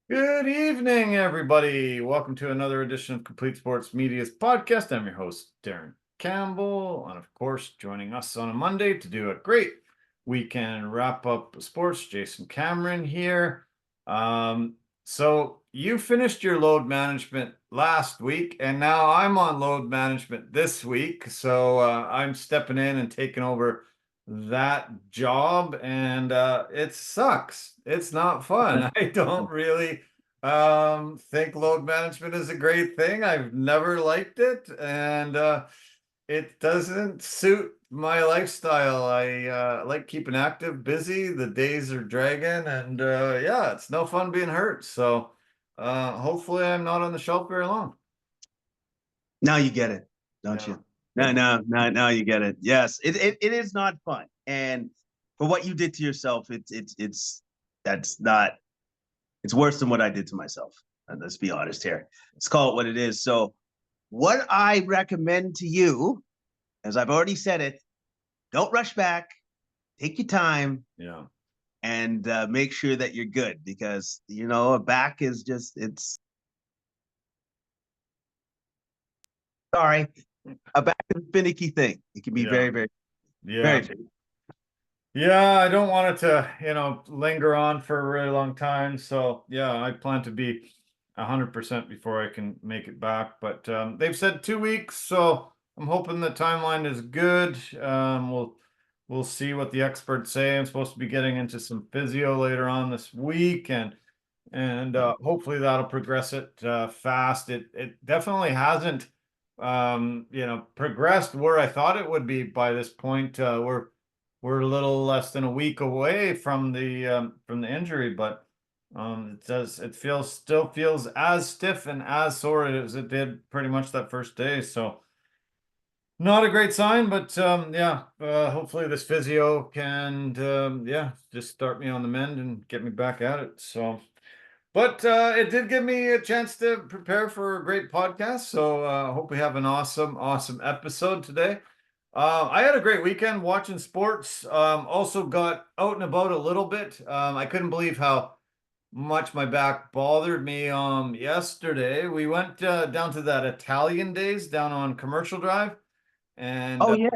Good evening, everybody. Welcome to another edition of Complete Sports Media's podcast. I'm your host, Darren Campbell, and of course, joining us on a Monday to do a great weekend wrap up of sports, Jason Cameron here. So you finished your load management last week, and now I'm on load management this week. So I'm stepping in and taking over that job, and it sucks. It's not fun. I don't really think load management is a great thing. I've never liked it, and it doesn't suit my lifestyle. I like keeping active, busy. The days are dragging, and yeah, it's no fun being hurt. So hopefully I'm not on the shelf very long. Now you get it, don't Yeah. you? Now you get it. Yes, it is not fun, and for what you did to yourself, that's not. It's worse than what I did to myself. And let's be honest here. Let's call it what it is. So, what I recommend to you, as I've already said it, don't rush back. Take your time. Yeah. And make sure that you're good, because a back is just sorry. A back is a finicky thing. It can be Yeah. very Yeah. Yeah, I don't want it to, linger on for a really long time. So yeah, I plan to be 100% before I can make it back. But they've said 2 weeks, so I'm hoping the timeline is good. We'll see what the experts say. I'm supposed to be getting into some physio later on this week, and hopefully that'll progress it fast. It definitely hasn't progressed where I thought it would be by this point. We're a little less than a week away from the injury, but still feels as stiff and as sore as it did pretty much that first day. So not a great sign, but yeah, hopefully this physio can yeah, just start me on the mend and get me back at it. So but it did give me a chance to prepare for a great podcast. So I hope we have an awesome episode today. I had a great weekend watching sports. Also got out and about a little bit. I couldn't believe how much my back bothered me yesterday. We went down to that Italian Days down on Commercial Drive, and Oh yeah.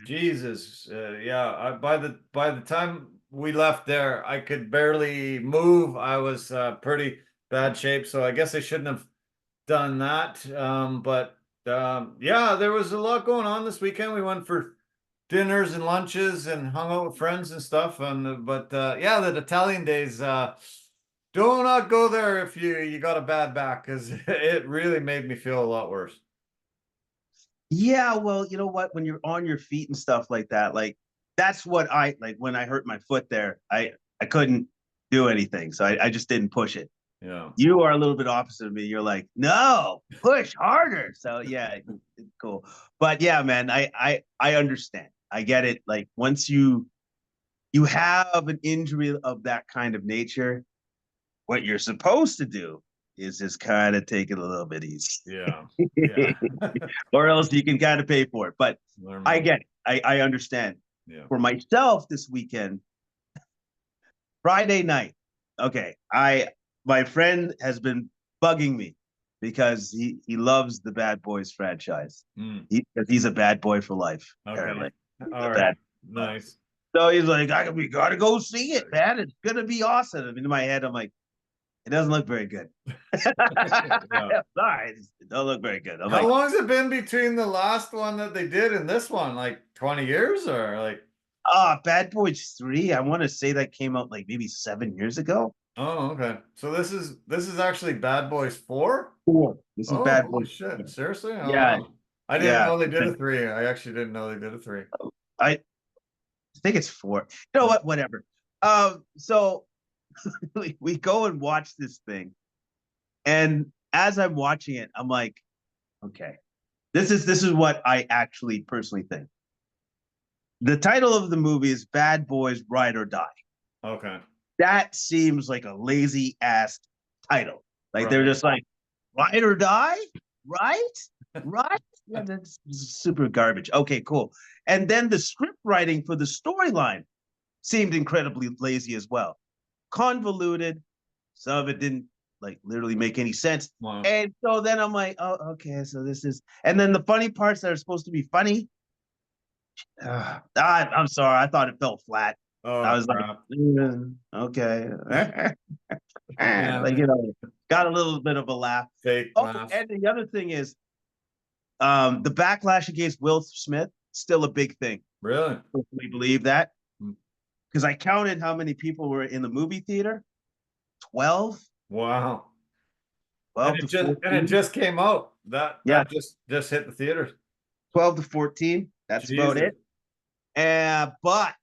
Jesus, yeah. By the time we left there, I could barely move. I was pretty bad shape, so I guess I shouldn't have done that. But yeah, there was a lot going on this weekend. We went for dinners and lunches and hung out with friends and stuff. And but yeah, the Italian Days. Do not go there if you got a bad back, because it really made me feel a lot worse. Yeah, well, you know what? When you're on your feet and stuff like that, like that's what I like when I hurt my foot there. I couldn't do anything, so I just didn't push it. Yeah. You are a little bit opposite of me. You're like, no, push harder. So yeah, it's cool. But yeah, man, I understand. I get it. Like once you have an injury of that kind of nature, what you're supposed to do is just kind of take it a little bit easy. Yeah. Yeah. Or else you can kind of pay for it. But I get it. I understand. Yeah. For myself this weekend, Friday night. Okay. My friend has been bugging me because he loves the Bad Boys franchise. He's a bad boy for life, apparently. Okay. All right. Nice. So he's like, we gotta go see it, man. It's gonna be awesome. I mean, in my head, I'm like, it doesn't look very good. Yeah. Sorry, it doesn't look very good. How long has it been between the last one that they did and this one? Like 20 years or like? Bad Boys 3. I want to say that came out like maybe 7 years ago. Oh, okay. So this is actually Bad Boys 4? 4. This is Oh, Bad holy Boys. shit. Seriously? Oh, Yeah, wow. I didn't yeah. know they did a 3. I actually didn't know they did a 3. I think it's 4. You know what? Whatever. So we go and watch this thing, and as I'm watching it, I'm like, okay, this is what I actually personally think. The title of the movie is Bad Boys Ride or Die. Okay. That seems like a lazy ass title. Like Right. they're just like, Ride or Die? Right? Right? Yeah, that's super garbage. Okay, cool. And then the script writing for the storyline seemed incredibly lazy as well. Convoluted. Some of it didn't like literally make any sense. Wow. And so then I'm like, oh, okay, so this is, and then the funny parts that are supposed to be funny, I'm sorry, I thought it fell flat. I Oh, was like, crap. okay, Yeah, like got a little bit of a laugh. fake Oh, laugh. and the other thing is, the backlash against Will Smith still a big thing. Really? We believe that Hmm. because I counted how many people were in the movie theater. 12. Wow. 12 to 14. And it just came out. That Yeah, just hit the theaters. 12 to 14. That's about Jesus. it. And but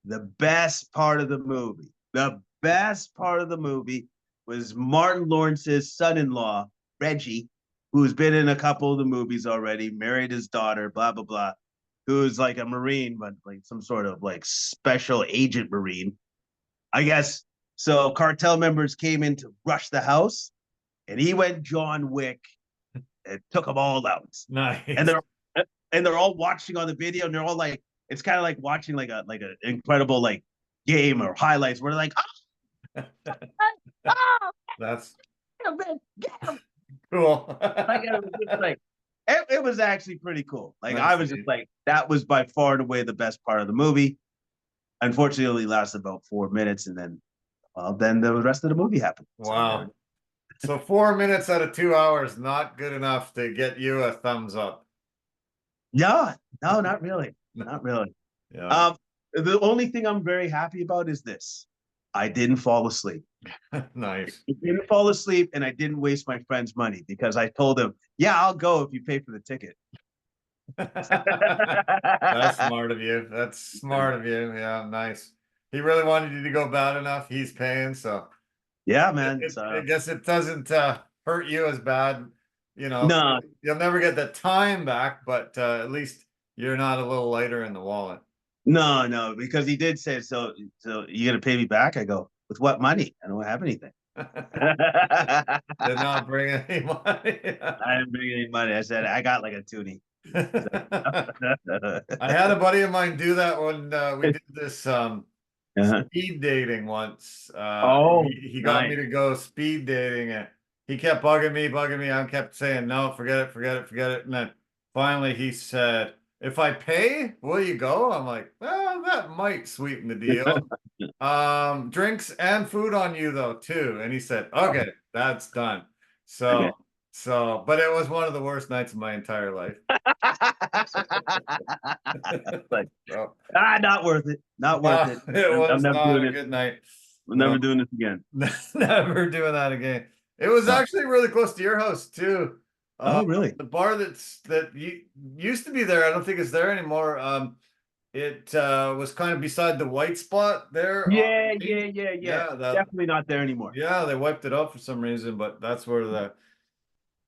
the best part of the best part of the movie was Martin Lawrence's son-in-law, Reggie, who's been in a couple of the movies already, married his daughter, blah, blah, blah, who's like a Marine, but like some sort of like special agent Marine, I guess. So cartel members came in to rush the house, and he went John Wick and took them all out. Nice. And they're all watching on the video, and they're all like, it's kind of like watching like an incredible like game or highlights where they're like, oh, That's get him. cool. Like it was just like it was actually pretty cool. Like That's I was just like, that was by far and away the best part of the movie. Unfortunately, it only lasted about 4 minutes, and then then the rest of the movie happened. Wow. So 4 minutes out of 2 hours, not good enough to get you a thumbs up. No, not really. Not really. Yeah. The only thing I'm very happy about is this. I didn't fall asleep. Nice. I didn't fall asleep, and I didn't waste my friend's money because I told him, yeah, I'll go if you pay for the ticket. That's smart of you. That's smart of you. Yeah, nice. He really wanted you to go bad enough. He's paying, so Yeah, man. I guess it doesn't hurt you as bad. No, You'll never get the time back, but at least you're not a little lighter in the wallet. no, because he did say, so you gonna pay me back? I go, with what money? I don't have anything. Did not bring any money. I didn't bring any money. I said, I got like a toonie. I had a buddy of mine do that when we did this Uh-huh. speed dating once. Oh, he got me nice. to go speed dating, and he kept bugging me. I kept saying, no, forget it. And then finally he said, if I pay, will you go? I'm like, well, that might sweeten the deal. Drinks and food on you though, too. And he said, okay, that's done. Okay. But it was one of the worst nights of my entire life. Like, So, not worth it. Not worth it. it I'm was never not doing a it. good night. I'm never doing this again. Never doing that again. It was No. actually really close to your house too. Oh, really? The bar that used to be there, I don't think it's there anymore. It was kind of beside the white spot there. Yeah. Yeah, Definitely not there anymore. yeah, they wiped it out for some reason, but that's where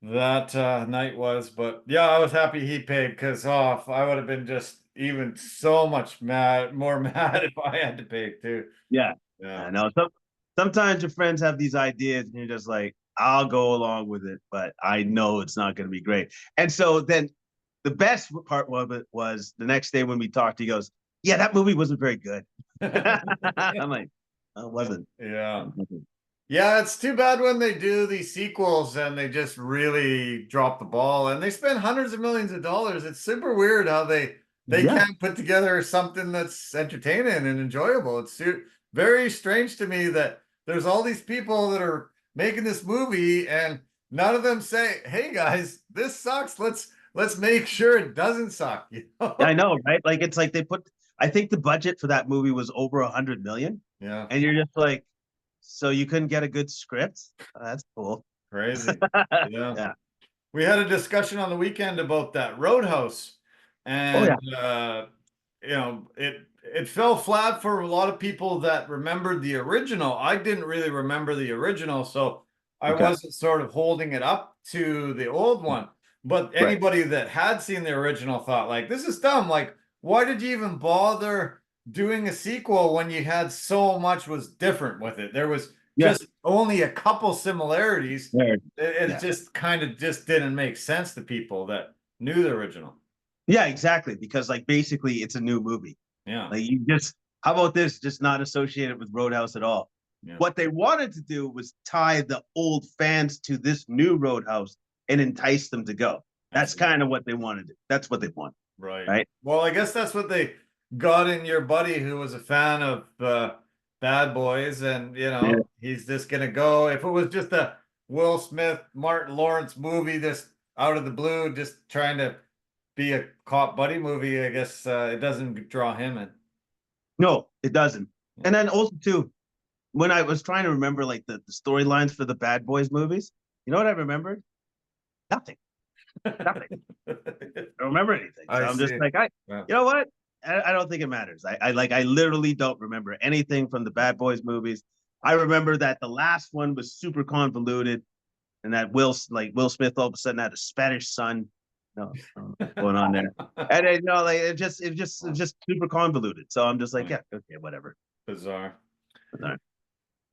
that night was. But yeah, I was happy he paid because if I would have been just even so much more mad if I had to pay too. Yeah. Yeah. I know. Sometimes your friends have these ideas, and you're just like, I'll go along with it, but I know it's not going to be great. And so then the best part of it was the next day when we talked, he goes, yeah, that movie wasn't very good. I'm like, oh, it wasn't. Yeah. Yeah, it's too bad when they do these sequels and they just really drop the ball and they spend hundreds of millions of dollars. It's super weird how they can't put together something that's entertaining and enjoyable. It's very strange to me that there's all these people that are making this movie and none of them say, "Hey guys, this sucks. Let's make sure it doesn't suck." I know, right? Like it's like I think the budget for that movie was over 100 million. Yeah. And you're just like, so you couldn't get a good script? Oh, that's cool. Crazy. Yeah. We had a discussion on the weekend about that Roadhouse, and it fell flat for a lot of people that remembered the original. I didn't really remember the original, so I wasn't sort of holding it up to the old one. But anybody that had seen the original thought, like, this is dumb. Like, why did you even bother doing a sequel when you had so much was different with it? There was just only a couple similarities. It just kind of just didn't make sense to people that knew the original. Yeah, exactly. Because like basically it's a new movie. Yeah. Like how about this? Just not associated with Roadhouse at all. Yeah. What they wanted to do was tie the old fans to this new Roadhouse and entice them to go. That's kind of what they wanted. That's what they want. Right. Right. Well, I guess that's what they got in your buddy who was a fan of Bad Boys, and Yeah. he's just gonna go. If it was just a Will Smith, Martin Lawrence movie, just out of the blue, just trying to be a cop buddy movie, I guess it doesn't draw him in. No, it doesn't. And then also too, when I was trying to remember like the storylines for the Bad Boys movies, you know what I remembered? Nothing. Nothing. I don't remember anything. So I'm just like, you know what? I don't think it matters. I literally don't remember anything from the Bad Boys movies. I remember that the last one was super convoluted, and that Will Smith all of a sudden had a Spanish son. No, going on there, and like it just super convoluted. So I'm just like, yeah, okay, whatever. Bizarre.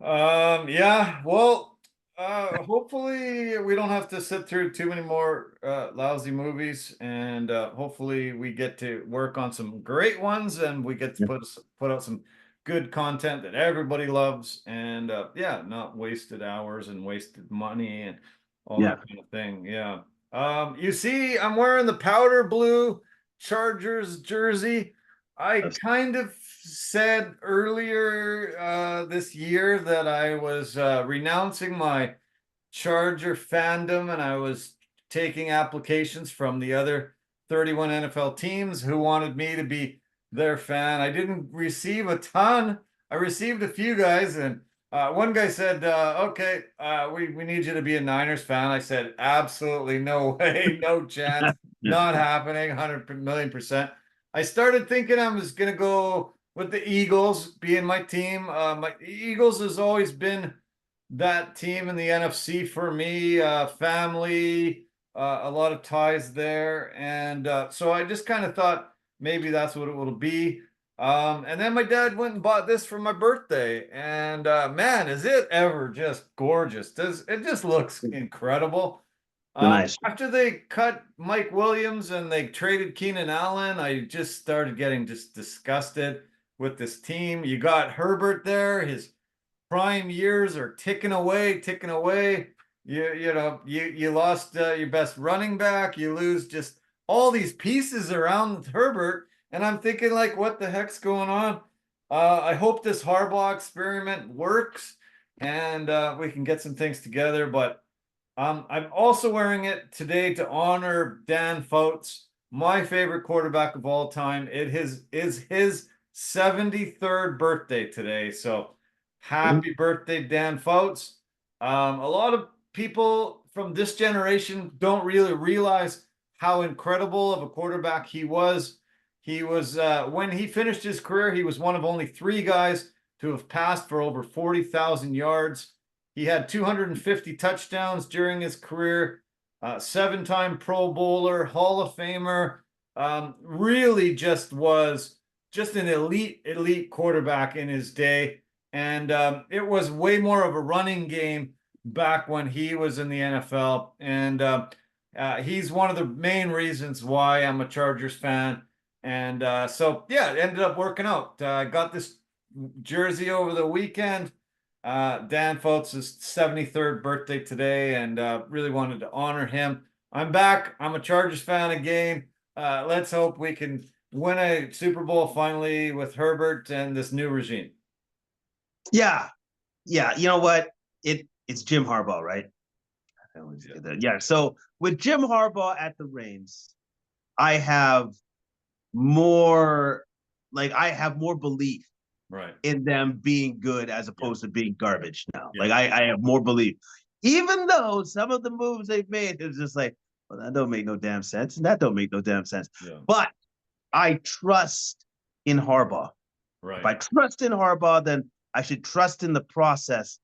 Yeah, well, hopefully we don't have to sit through too many more lousy movies, and hopefully we get to work on some great ones, and we get to put out some good content that everybody loves, and not wasted hours and wasted money and all that kind of thing. Yeah. You see, I'm wearing the powder blue Chargers jersey. I kind of said earlier this year that I was renouncing my Charger fandom, and I was taking applications from the other 31 NFL teams who wanted me to be their fan. I didn't receive a ton. I received a few guys, and one guy said, okay, we need you to be a Niners fan. I said, absolutely no way, no chance, not happening, 100,000,000%. I started thinking I was going to go with the Eagles being my team. My Eagles has always been that team in the NFC for me, family, a lot of ties there. And so I just kind of thought maybe that's what it will be. And then my dad went and bought this for my birthday. And man, is it ever just gorgeous. It just looks incredible. Nice. After they cut Mike Williams and they traded Keenan Allen, I just started getting just disgusted with this team. You got Herbert there. His prime years are ticking away, ticking away. You lost your best running back. You lose just all these pieces around Herbert. And I'm thinking, like, what the heck's going on? I hope this Harbaugh experiment works and we can get some things together. But I'm also wearing it today to honor Dan Fouts, my favorite quarterback of all time. It is his 73rd birthday today. So happy birthday, Dan Fouts. A lot of people from this generation don't really realize how incredible of a quarterback he was. He was, when he finished his career, he was one of only 3 guys to have passed for over 40,000 yards. He had 250 touchdowns during his career, 7-time Pro Bowler, Hall of Famer. Really just was just an elite quarterback in his day. And it was way more of a running game back when he was in the NFL. And he's one of the main reasons why I'm a Chargers fan. And so, yeah, it ended up working out. I got this jersey over the weekend. Dan Fouts' 73rd birthday today, and really wanted to honor him. I'm back. I'm a Chargers fan again. Let's hope we can win a Super Bowl finally with Herbert and this new regime. Yeah. You know what? It's Jim Harbaugh, right? Yeah. So with Jim Harbaugh at the reins, I have more belief in them being good as opposed to being garbage now. Like I have more belief. Even though some of the moves they've made is just like, well, that don't make no damn sense, and that don't make no damn sense. But I trust in Harbaugh. If I trust in Harbaugh, then I should trust in the process,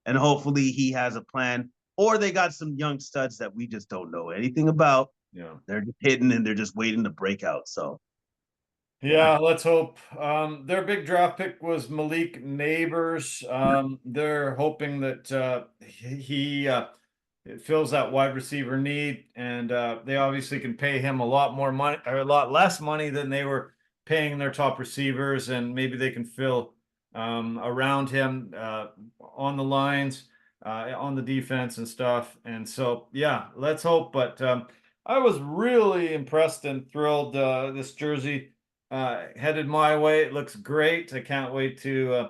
and hopefully he has a plan. Or they got some young studs that we just don't know anything about. They're just hidden and they're just waiting to break out. So yeah, let's hope. Their big draft pick was Malik Neighbors. They're hoping that he fills that wide receiver need, and they obviously can pay him a lot more money or a lot less money than they were paying their top receivers, and maybe they can fill around him, on the lines, on the defense and stuff. And so, yeah, let's hope. But I was really impressed and thrilled. This jersey headed my way. It looks great. I can't wait to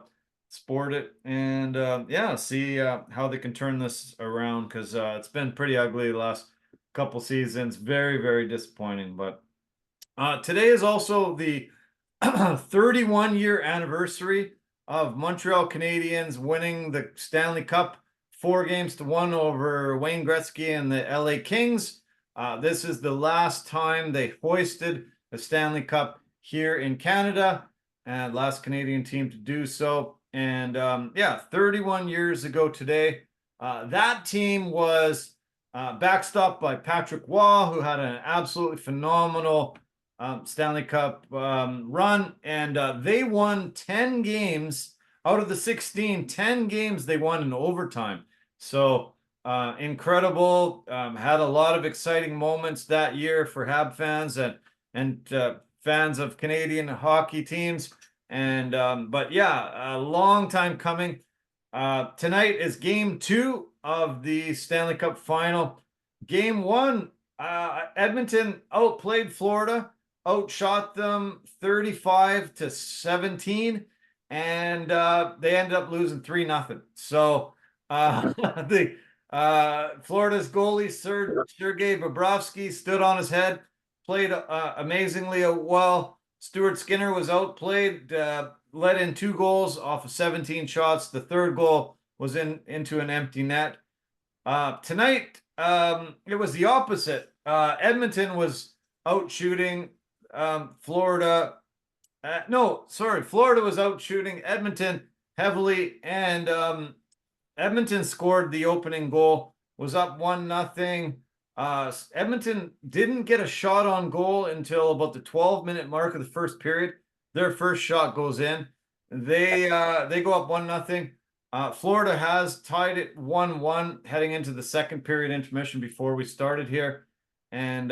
sport it and yeah, see how they can turn this around, because it's been pretty ugly the last couple seasons. Very, very disappointing. But today is also the 31-year anniversary of Montreal Canadiens winning the Stanley Cup 4-1 over Wayne Gretzky and the LA Kings. This is the last time they hoisted the Stanley Cup here in Canada, and last Canadian team to do so. And yeah, 31 years ago today, that team was backstopped by Patrick Waugh, who had an absolutely phenomenal Stanley Cup run, and they won 10 games out of the 16. 10 games they won in overtime. So incredible. Had a lot of exciting moments that year for Hab fans and fans of Canadian hockey teams. And but yeah, a long time coming. Tonight is game 2 of the Stanley Cup final. Game 1, Edmonton outplayed Florida, outshot them 35-17, and they ended up losing 3-0. So the Florida's goalie Sergei Bobrovsky stood on his head, played amazingly well. Stuart Skinner was outplayed, let in 2 goals off of 17 shots. The third goal was into an empty net. Tonight, it was the opposite. Edmonton was out shooting Florida. Florida was out shooting Edmonton heavily, and Edmonton scored the opening goal, was up 1-0. Edmonton didn't get a shot on goal until about the 12-minute mark of the first period. Their first shot goes in. They go up 1-0. Florida has tied it 1-1 heading into the second period intermission before we started here. And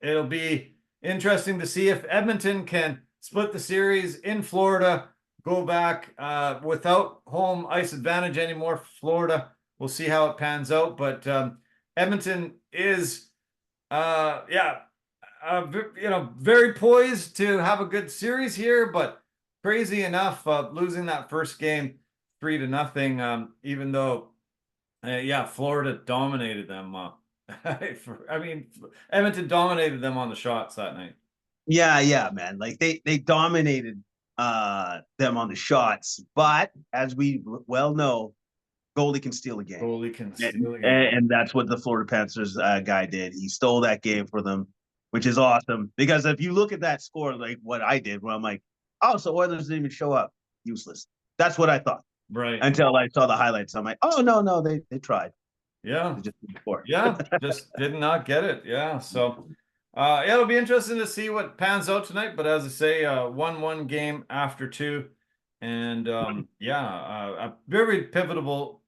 it'll be interesting to see if Edmonton can split the series in Florida, go back without home ice advantage anymore for Florida. We'll see how it pans out. But Edmonton is, very poised to have a good series here, but crazy enough, losing that first game 3-0, even though, Florida dominated them. Edmonton dominated them on the shots that night. Yeah, man. Like they dominated them on the shots, but as we well know, goalie can steal a game. Goalie can steal a game. And that's what the Florida Panthers guy did. He stole that game for them, which is awesome. Because if you look at that score, like what I did, where I'm like, oh, so Oilers didn't even show up. Useless. That's what I thought. Right. Until I saw the highlights. I'm like, oh, no, they tried. Yeah. Just before. Yeah, just did not get it. Yeah. So it'll be interesting to see what pans out tonight. But as I say, 1-1 game after 2. And a very pivotal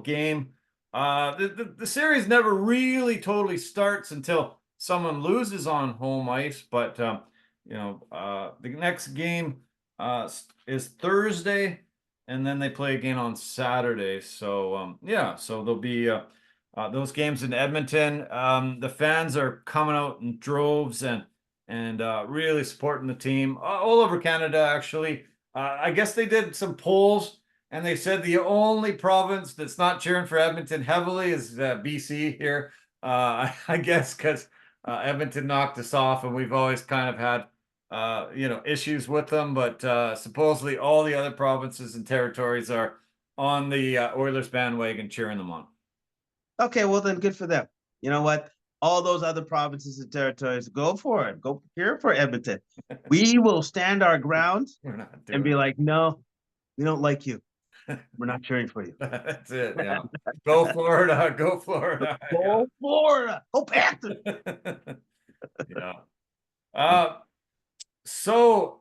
game. The series never really totally starts until someone loses on home ice. But the next game is Thursday, and then they play again on Saturday. So so there'll be those games in Edmonton. The fans are coming out in droves and really supporting the team all over Canada, actually. I guess they did some polls, and they said the only province that's not cheering for Edmonton heavily is BC here. I guess because Edmonton knocked us off, and we've always kind of had issues with them. But supposedly all the other provinces and territories are on the Oilers bandwagon cheering them on. Okay, well then, good for them. You know what? All those other provinces and territories, go for it. Go cheer for Edmonton. We will stand our ground and be like, no, we don't like you. We're not cheering for you. That's it. Yeah. Go Florida. Go Florida. Go Florida. Go Panthers. Yeah. So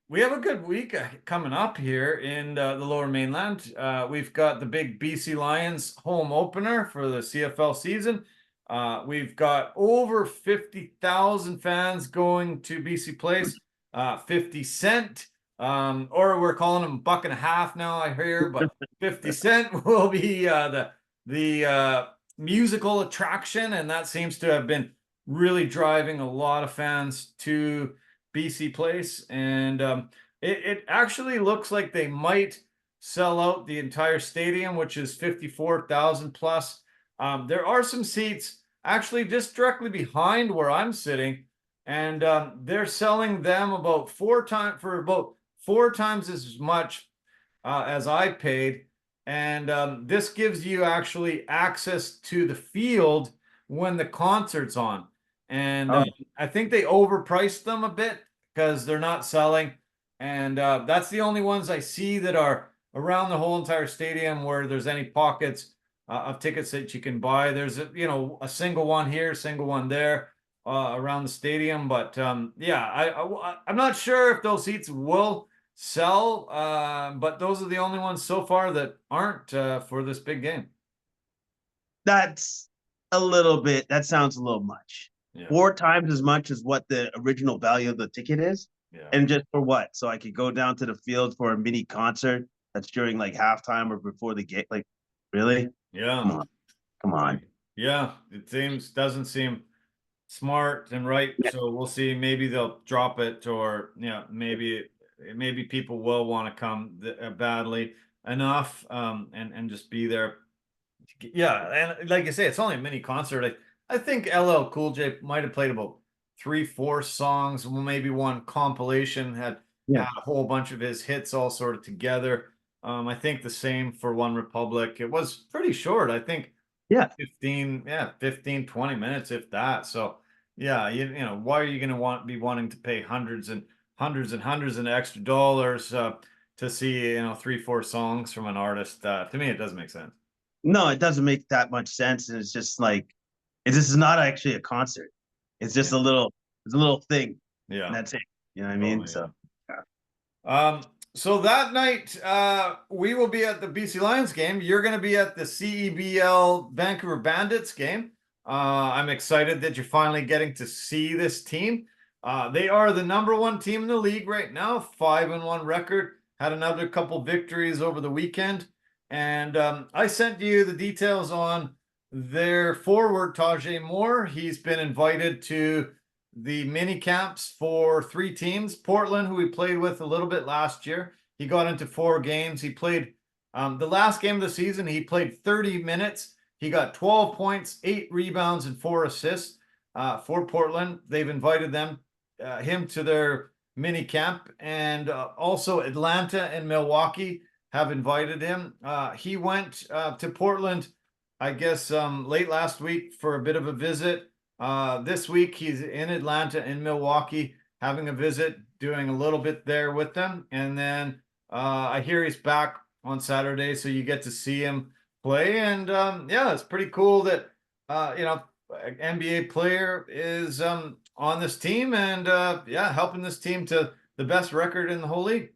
we have a good week coming up here in the Lower Mainland. We've got the big BC Lions home opener for the CFL season. We've got over 50,000 fans going to BC Place. 50 Cent Or we're calling him buck and a half now, I hear, but 50 Cent will be the musical attraction, and that seems to have been really driving a lot of fans to BC Place. And it actually looks like they might sell out the entire stadium, which is 54,000 plus. There are some seats actually just directly behind where I'm sitting, and they're selling them about four times as much as I paid. And this gives you actually access to the field when the concert's on. And Oh, I think they overpriced them a bit because they're not selling. And that's the only ones I see that are around the whole entire stadium where there's any pockets of tickets that you can buy. There's a single one here, single one there around the stadium. But yeah, I'm not sure if those seats will sell, but those are the only ones so far that aren't for this big game. that's a little bit. That sounds a little much. Yeah, 4 times as much as what the original value of the ticket is, yeah, and just for what? So I could go down to the field for a mini concert that's during like halftime or before the game. Like, really? yeah, Come on, come on. yeah. It doesn't seem smart and right. Yeah, So we'll see. Maybe they'll drop it, or maybe people will want to come badly enough, and just be there. Yeah, and like you say, it's only a mini concert. I think LL Cool J might have played about 3, 4 songs. Well, maybe one compilation had yeah, a whole bunch of his hits all sort of together. I think the same for One Republic. It was pretty short. I think yeah. 15, 20 minutes, if that. So yeah, why are you going to be wanting to pay hundreds and hundreds and hundreds of extra dollars to see 3, 4 songs from an artist? To me, it doesn't make sense. No, it doesn't make that much sense, and it's just like this is not actually a concert. It's just Yeah, it's a little thing, and yeah, that's it. You know what I mean? totally. So Yeah. So that night, we will be at the BC Lions game. You're going to be at the CEBL Vancouver Bandits game. I'm excited that you're finally getting to see this team. They are the #1 team in the league right now, 5-1 record. Had another couple victories over the weekend, and I sent you the details on their forward Taze Moore. He's been invited to the mini camps for 3 teams. Portland, who we played with a little bit last year, he got into 4 games. He played the last game of the season. He played 30 minutes. He got 12 points, 8 rebounds, and 4 assists for Portland. They've invited him to their mini camp, and also Atlanta and Milwaukee have invited him. He went to Portland, I guess, late last week for a bit of a visit. This week he's in Atlanta and Milwaukee having a visit, doing a little bit there with them. And then I hear he's back on Saturday, so you get to see him play. And yeah, it's pretty cool that an NBA player is on this team, and yeah, helping this team to the best record in the whole league.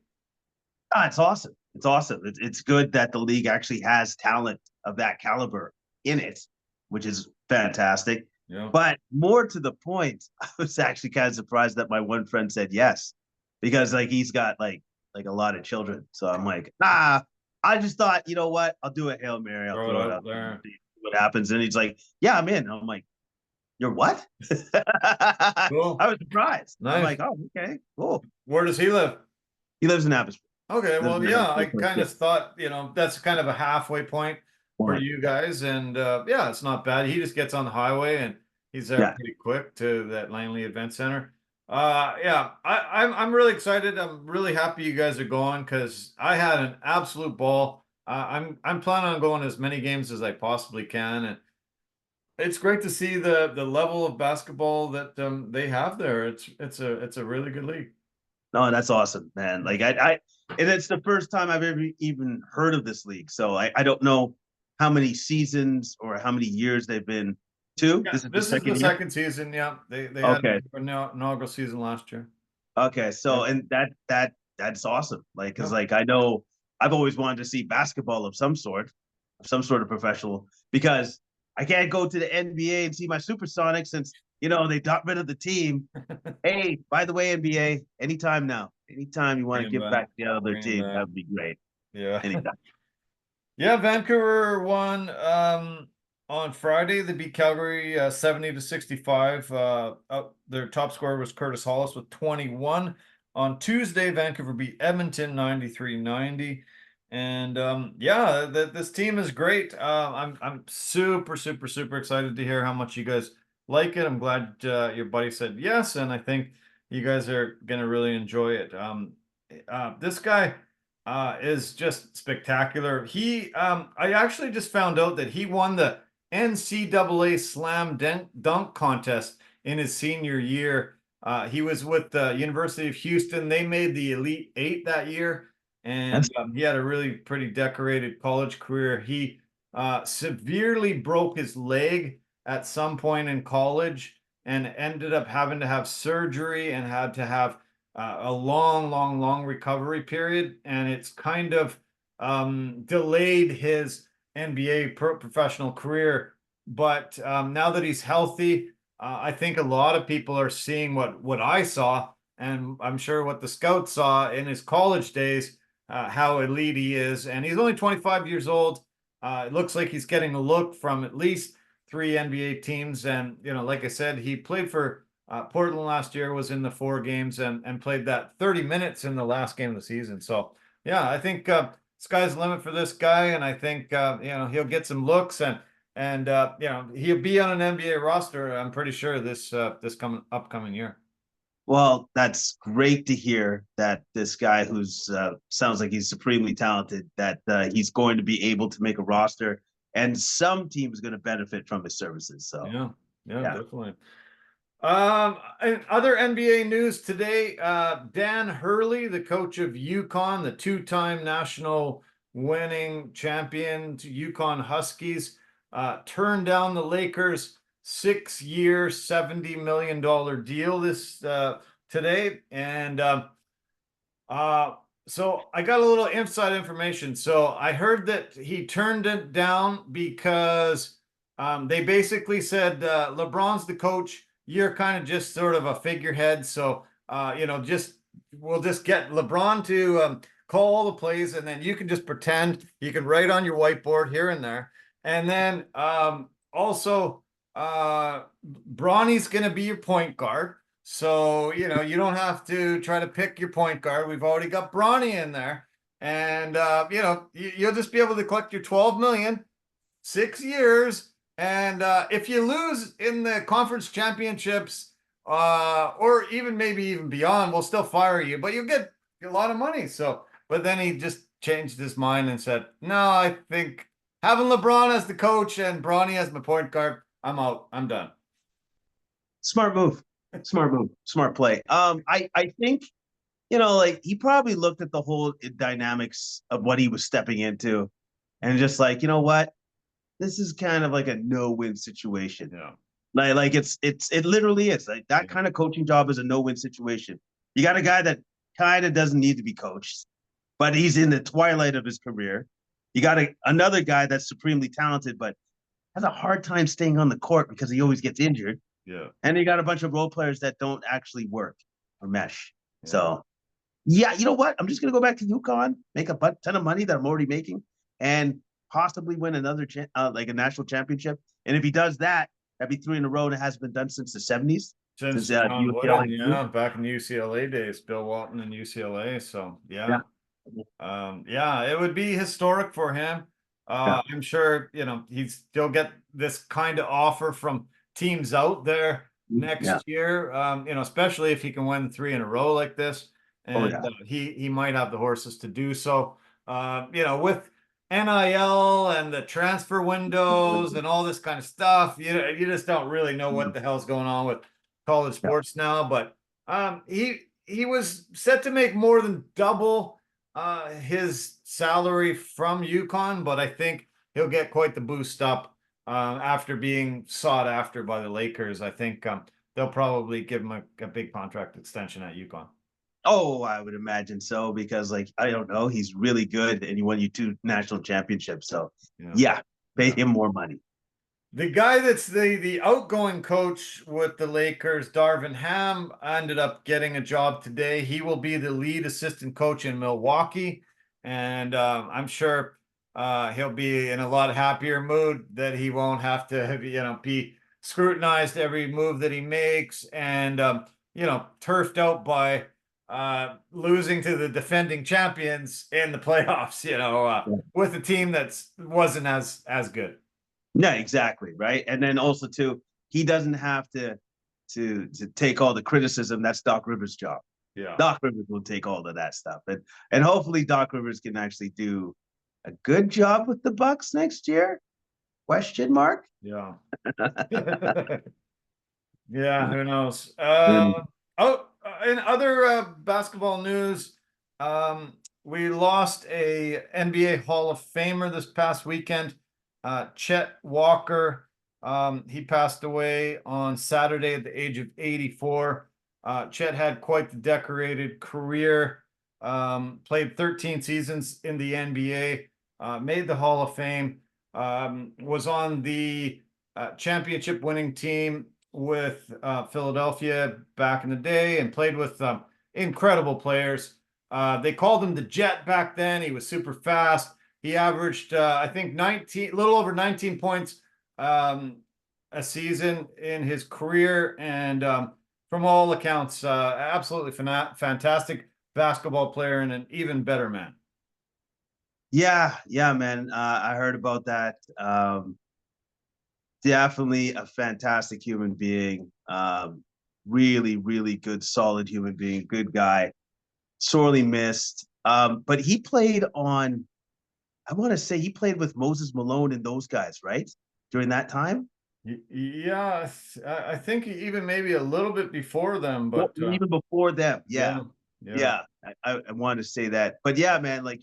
it's awesome. It's awesome. It's good that the league actually has talent of that caliber in it, which is fantastic. Yeah. But more to the point, I was actually kind of surprised that my one friend said yes, because like he's got like a lot of children. So I'm like, nah. I just thought, you know what? I'll do a Hail Mary. I'll Throw it throw it out up and there. see what happens. And he's like, yeah, I'm in. I'm like, you're what? I Cool. was surprised. I'm Nice. like, oh, okay, cool. Where does he live? He lives in Abbotsford. Okay, Lives well, in yeah, I Abbotsford. kind Yeah. of thought, that's kind of a halfway point for Why? you guys. And yeah, it's not bad. He just gets on the highway and he's there Yeah. pretty quick to that Langley Event Center. Yeah, I'm really excited. I'm really happy you guys are going because I had an absolute ball. I'm planning on going as many games as I possibly can, and it's great to see the level of basketball that they have there. It's a really good league. No, that's awesome, man. Like and it's the first time I've ever even heard of this league. So I don't know how many seasons or how many years they've been to. Yeah, This is the this is the second year. second season. Yeah, they had Okay. an inaugural season last year. Okay. Yeah. So and that's awesome. Like, cause Yeah. like I know I've always wanted to see basketball of some sort of professional, because I can't go to the NBA and see my Supersonics since they got rid of the team. Hey, by the way, NBA, anytime now. anytime you want to Bring him give back. back to the other Bring him team, back. that would be great. Yeah. Anytime. Yeah, Vancouver won on Friday. They beat Calgary 70-65. Their top scorer was Curtis Hollis with 21. On Tuesday, Vancouver beat Edmonton 93-90. And yeah, this team is great. I'm super super excited to hear how much you guys like it. I'm glad your buddy said yes, and I think you guys are gonna really enjoy it. This guy is just spectacular. I actually just found out that he won the NCAA Slam Dunk contest in his senior year. He was with the University of Houston. They made the Elite Eight that year, and That's he had a really pretty decorated college career. He severely broke his leg at some point in college and ended up having to have surgery and had to have a long recovery period, and it's kind of delayed his NBA professional career. But now that he's healthy, I think a lot of people are seeing what I saw, and I'm sure what the scouts saw in his college days, how elite he is. And he's only 25 years old. It looks like he's getting a look from at least three NBA teams. And, like I said, he played for Portland last year, was in the 4 games and played that 30 minutes in the last game of the season. So, yeah, I think sky's the limit for this guy. And I think, he'll get some looks and he'll be on an NBA roster, I'm pretty sure, this upcoming year. Well, that's great to hear that this guy who's sounds like he's supremely talented, that he's going to be able to make a roster, and some team's going to benefit from his services. So, Yeah, yeah. definitely. And other NBA news today, Dan Hurley, the coach of UConn, the two-time national winning champion to UConn Huskies, turned down the Lakers' 6-year, $70 million deal this today. And so I got a little inside information. So I heard that he turned it down because they basically said, LeBron's the coach. You're kind of just sort of a figurehead. So, we'll just get LeBron to call all the plays, and then you can just pretend you can write on your whiteboard here and there. And then also, Bronny's going to be your point guard. So, you don't have to try to pick your point guard. We've already got Bronny in there. And, you'll just be able to collect your 12 million, 6 years. And if you lose in the conference championships, or maybe even beyond, we'll still fire you, but you'll get a lot of money. So, but then he just changed his mind and said, no, I think having LeBron as the coach and Bronny as my point guard, I'm out. I'm done. Smart move. Smart play. I think, like, he probably looked at the whole dynamics of what he was stepping into and just like, you know what? This is kind of like a no-win situation. Yeah. Like it literally is. Like that kind of coaching job is a no-win situation. You got a guy that kind of doesn't need to be coached, but he's in the twilight of his career. You got another guy that's supremely talented, but has a hard time staying on the court because he always gets injured. Yeah. And you got a bunch of role players that don't actually work or mesh. Yeah. So, yeah, you know what? I'm just going to go back to UConn, make a ton of money that I'm already making, and possibly win another like a national championship. And if he does that, that'd be 3 in a row, and it hasn't been done since the 70s. Since John Wooden, yeah, back in UCLA days, Bill Walton and UCLA. So yeah. It would be historic for him. I'm sure he'd still get this kind of offer from teams out there next year. Especially if he can win 3 in a row like this, and he might have the horses to do so. With NIL and the transfer windows and all this kind of stuff, you just don't really know what the hell's going on with college sports now. But he was set to make more than double his salary from UConn, but I think he'll get quite the boost up after being sought after by the Lakers. I think they'll probably give him a big contract extension at UConn. Oh, I would imagine so, because I don't know, he's really good and he won you 2 national championships. So yeah, pay him more money. The guy that's the outgoing coach with the Lakers, Darvin Ham, ended up getting a job today. He will be the lead assistant coach in Milwaukee, and I'm sure he'll be in a lot happier mood that he won't have to, be scrutinized every move that he makes, and turfed out by losing to the defending champions in the playoffs. With a team that's wasn't as good. Yeah, exactly. Right. And then also too, he doesn't have to take all the criticism. That's Doc Rivers' job. Yeah. Doc Rivers will take all of that stuff. And hopefully Doc Rivers can actually do a good job with the Bucks next year. Question mark? Yeah. Yeah, who knows? In other basketball news, we lost a NBA Hall of Famer this past weekend, Chet Walker. He passed away on Saturday at the age of 84. Chet had quite the decorated career, played 13 seasons in the NBA, made the Hall of Fame, was on the championship winning team with Philadelphia back in the day and played with incredible players. They called him the Jet back then. He was super fast. He averaged, I think, a little over 19 points a season in his career. And from all accounts, absolutely fantastic basketball player and an even better man. Yeah, man. I heard about that. Definitely a fantastic human being. Really, really good, solid human being. Good guy. Sorely missed. But he played on, I want to say he played with Moses Malone and those guys, right? During that time? Yeah, I think even maybe a little bit before them, but Even before them. yeah, Yeah. I wanted to say that. But yeah, man, like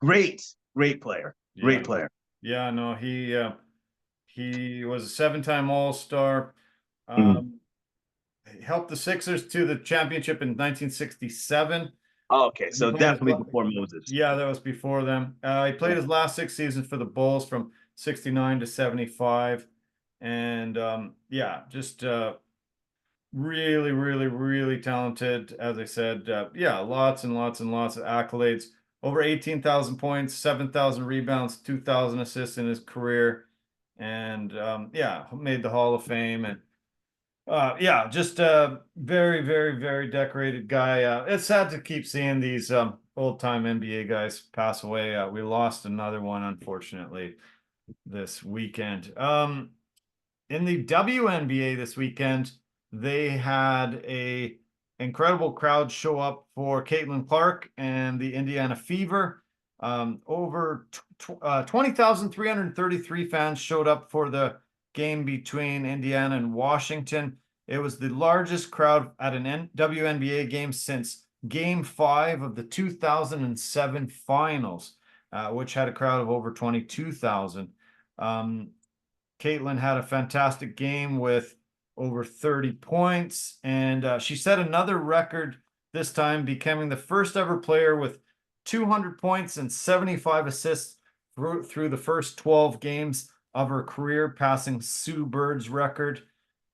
great player. yeah, Great player. yeah. No, he was a seven-time All-Star. Mhm. He helped the Sixers to the championship in 1967. Oh, okay, He so played his definitely before Moses. Yeah, that was before them. He played his last 6 seasons for the Bulls from 69 to 75. And yeah, just really, really, really talented. As I said, yeah, lots and lots and lots of accolades. Over 18,000 points, 7,000 rebounds, 2,000 assists in his career. And yeah, made the Hall of Fame. And yeah, just a very, very, very decorated guy. It's sad to keep seeing these old time NBA guys pass away. We lost another one, unfortunately, this weekend. In the WNBA this weekend, they had a incredible crowd show up for Caitlin Clark and the Indiana Fever. Over 20,333 fans showed up for the game between Indiana and Washington. It was the largest crowd at an WNBA game since Game 5 of the 2007 finals, which had a crowd of over 22,000. Caitlin had a fantastic game with over 30 points, and she set another record this time, becoming the first ever player with 200 points and 75 assists through the first 12 games of her career, passing Sue Bird's record.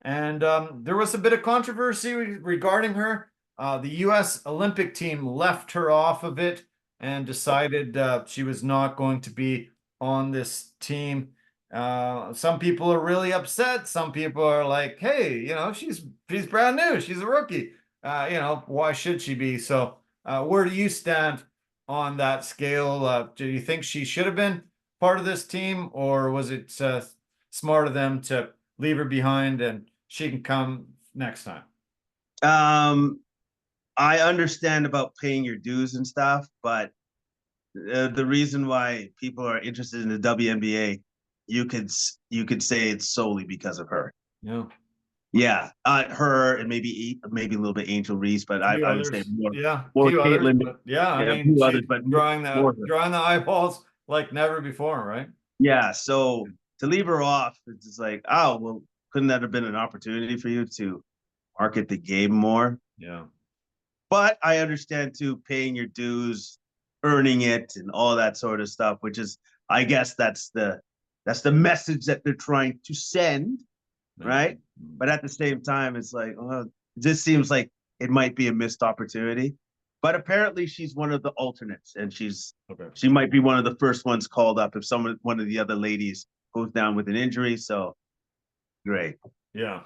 And there was a bit of controversy regarding her. The U.S. Olympic team left her off of it and decided she was not going to be on this team. Some people are really upset. Some people are like, "Hey, she's brand new. She's a rookie. Why should she be?" So, where do you stand on that scale? Do you think she should have been part of this team, or was it smart of them to leave her behind and she can come next time? I understand about paying your dues and stuff, but the reason why people are interested in the WNBA, you could say it's solely because of her. Yeah. Yeah, her and maybe a little bit Angel Reese, but I would say more few Caitlin. others, but yeah, I Yeah, a mean, few she's others, but drawing more the eyeballs like never before, right? Yeah, so to leave her off, it's just like, oh, well, couldn't that have been an opportunity for you to market the game more? Yeah. But I understand too, paying your dues, earning it, and all that sort of stuff, which is, I guess, that's the That's the message that they're trying to send, right? Mm-hmm. But at the same time, it's like, this seems like it might be a missed opportunity. But apparently, she's one of the alternates, and she might be one of the first ones called up if one of the other ladies goes down with an injury. So great. Yeah.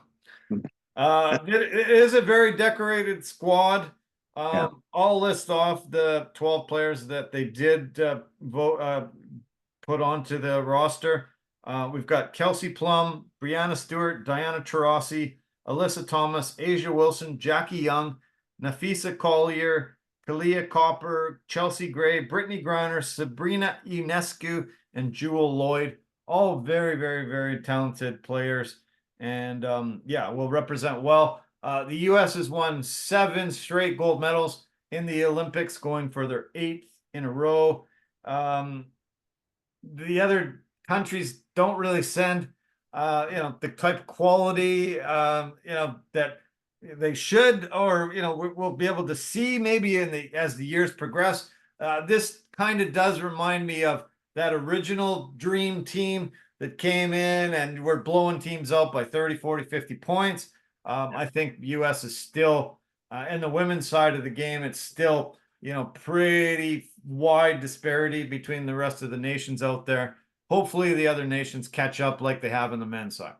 It is a very decorated squad. Yeah. I'll list off the 12 players that they did put onto the roster. We've got Kelsey Plum, Brianna Stewart, Diana Taurasi, Alyssa Thomas, Asia Wilson, Jackie Young, Nafisa Collier, Kalia Copper, Chelsea Gray, Brittany Griner, Sabrina Ionescu, and Jewel Lloyd. All very, very, very talented players. And yeah, will represent well. The U.S. has won 7 straight gold medals in the Olympics, going for their 8th in a row. The other countries don't really send, the type of quality, that they should, or we'll be able to see maybe as the years progress. This kind of does remind me of that original dream team that came in and were blowing teams out by 30, 40, 50 points. I think U.S. is still, in the women's side of the game, it's still, pretty wide disparity between the rest of the nations out there. Hopefully the other nations catch up like they have in the men's side.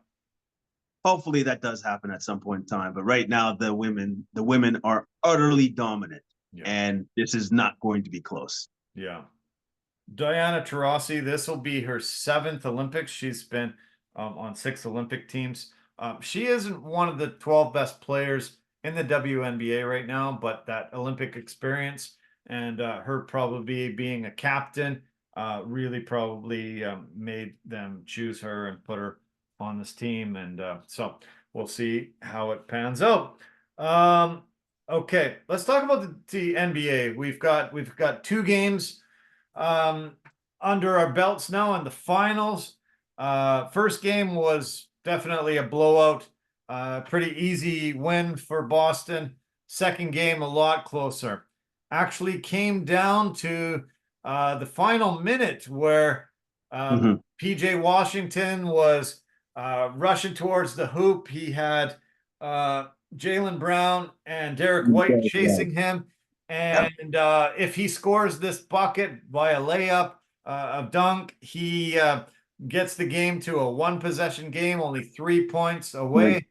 Hopefully that does happen at some point in time. But right now, the women are utterly dominant, and this is not going to be close. Yeah. Diana Taurasi, this will be her 7th Olympics. She's been on 6 Olympic teams. She isn't one of the 12 best players in the WNBA right now, but that Olympic experience and her probably being a captain really probably made them choose her and put her on this team. And so we'll see how it pans out. Okay, let's talk about the NBA. We've got 2 games under our belts now in the finals. First game was definitely a blowout, pretty easy win for Boston. Second game, a lot closer. Actually came down to the final minute where PJ Washington was rushing towards the hoop. He had Jaylen Brown and Derek White chasing him. And if he scores this bucket by a layup, a dunk, he gets the game to a 1-possession game, only 3 points away.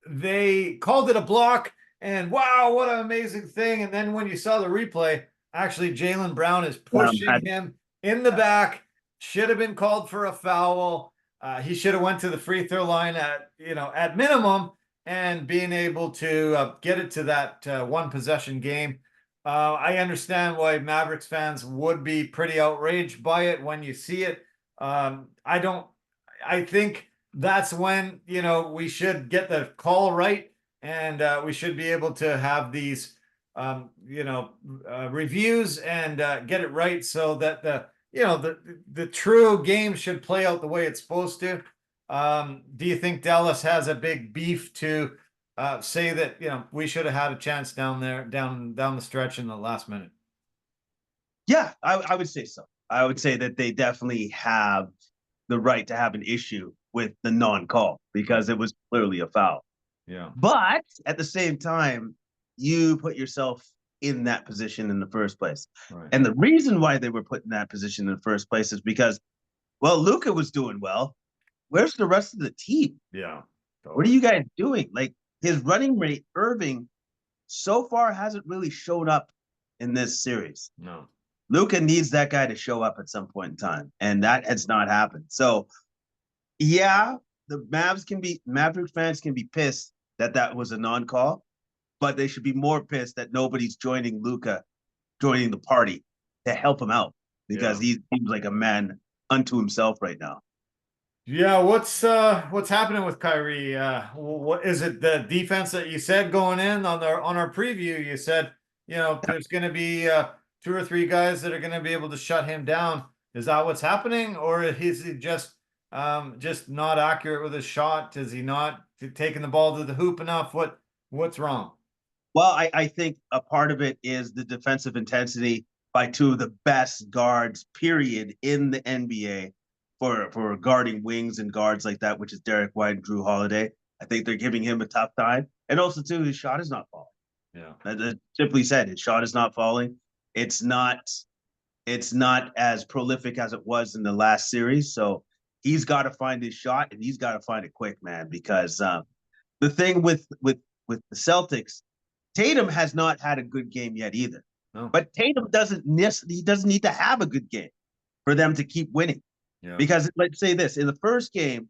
They called it a block, and wow, what an amazing thing. And then when you saw the replay, actually Jaylen Brown is pushing him in the back. Should have been called for a foul. He should have went to the free throw line at minimum, and being able to get it to that 1-possession game. I understand why Mavericks fans would be pretty outraged by it when you see it. I think that's when, we should get the call right, and we should be able to have these, reviews and get it right, so that the true game should play out the way it's supposed to. Do you think Dallas has a big beef to say that we should have had a chance down the stretch in the last minute? Yeah, I would say so. I would say that they definitely have the right to have an issue with the non-call, because it was clearly a foul. Yeah. But at the same time, you put yourself in that position in the first place. Right. And the reason why they were put in that position in the first place is because, well, Luka was doing well. Where's the rest of the team? Yeah. Totally. What are you guys doing? Like, his running mate, Irving, so far hasn't really showed up in this series. No. Luka needs that guy to show up at some point in time, and that has not happened. So, yeah, the Mavericks fans can be pissed that was a non-call, but they should be more pissed that nobody's joining Luka, joining the party to help him out, because he seems like a man unto himself right now. Yeah, what's happening with Kyrie? What is it? The defense that you said going in on our preview? You said there's going to be 2 or 3 guys that are going to be able to shut him down. Is that what's happening, or is he just not accurate with his shot? Is he not taking the ball to the hoop enough? What's wrong? Well, I think a part of it is the defensive intensity by 2 of the best guards, period, in the NBA. for guarding wings and guards like that, which is Derek White and Drew Holiday. I think they're giving him a tough time. And also, too, his shot is not falling. Yeah. That simply said, his shot is not falling. It's not as prolific as it was in the last series. So he's got to find his shot, and he's got to find it quick, man, because the thing with the Celtics, Tatum has not had a good game yet either. No. But Tatum doesn't need to have a good game for them to keep winning. Yeah. Because let's say this, in the first game,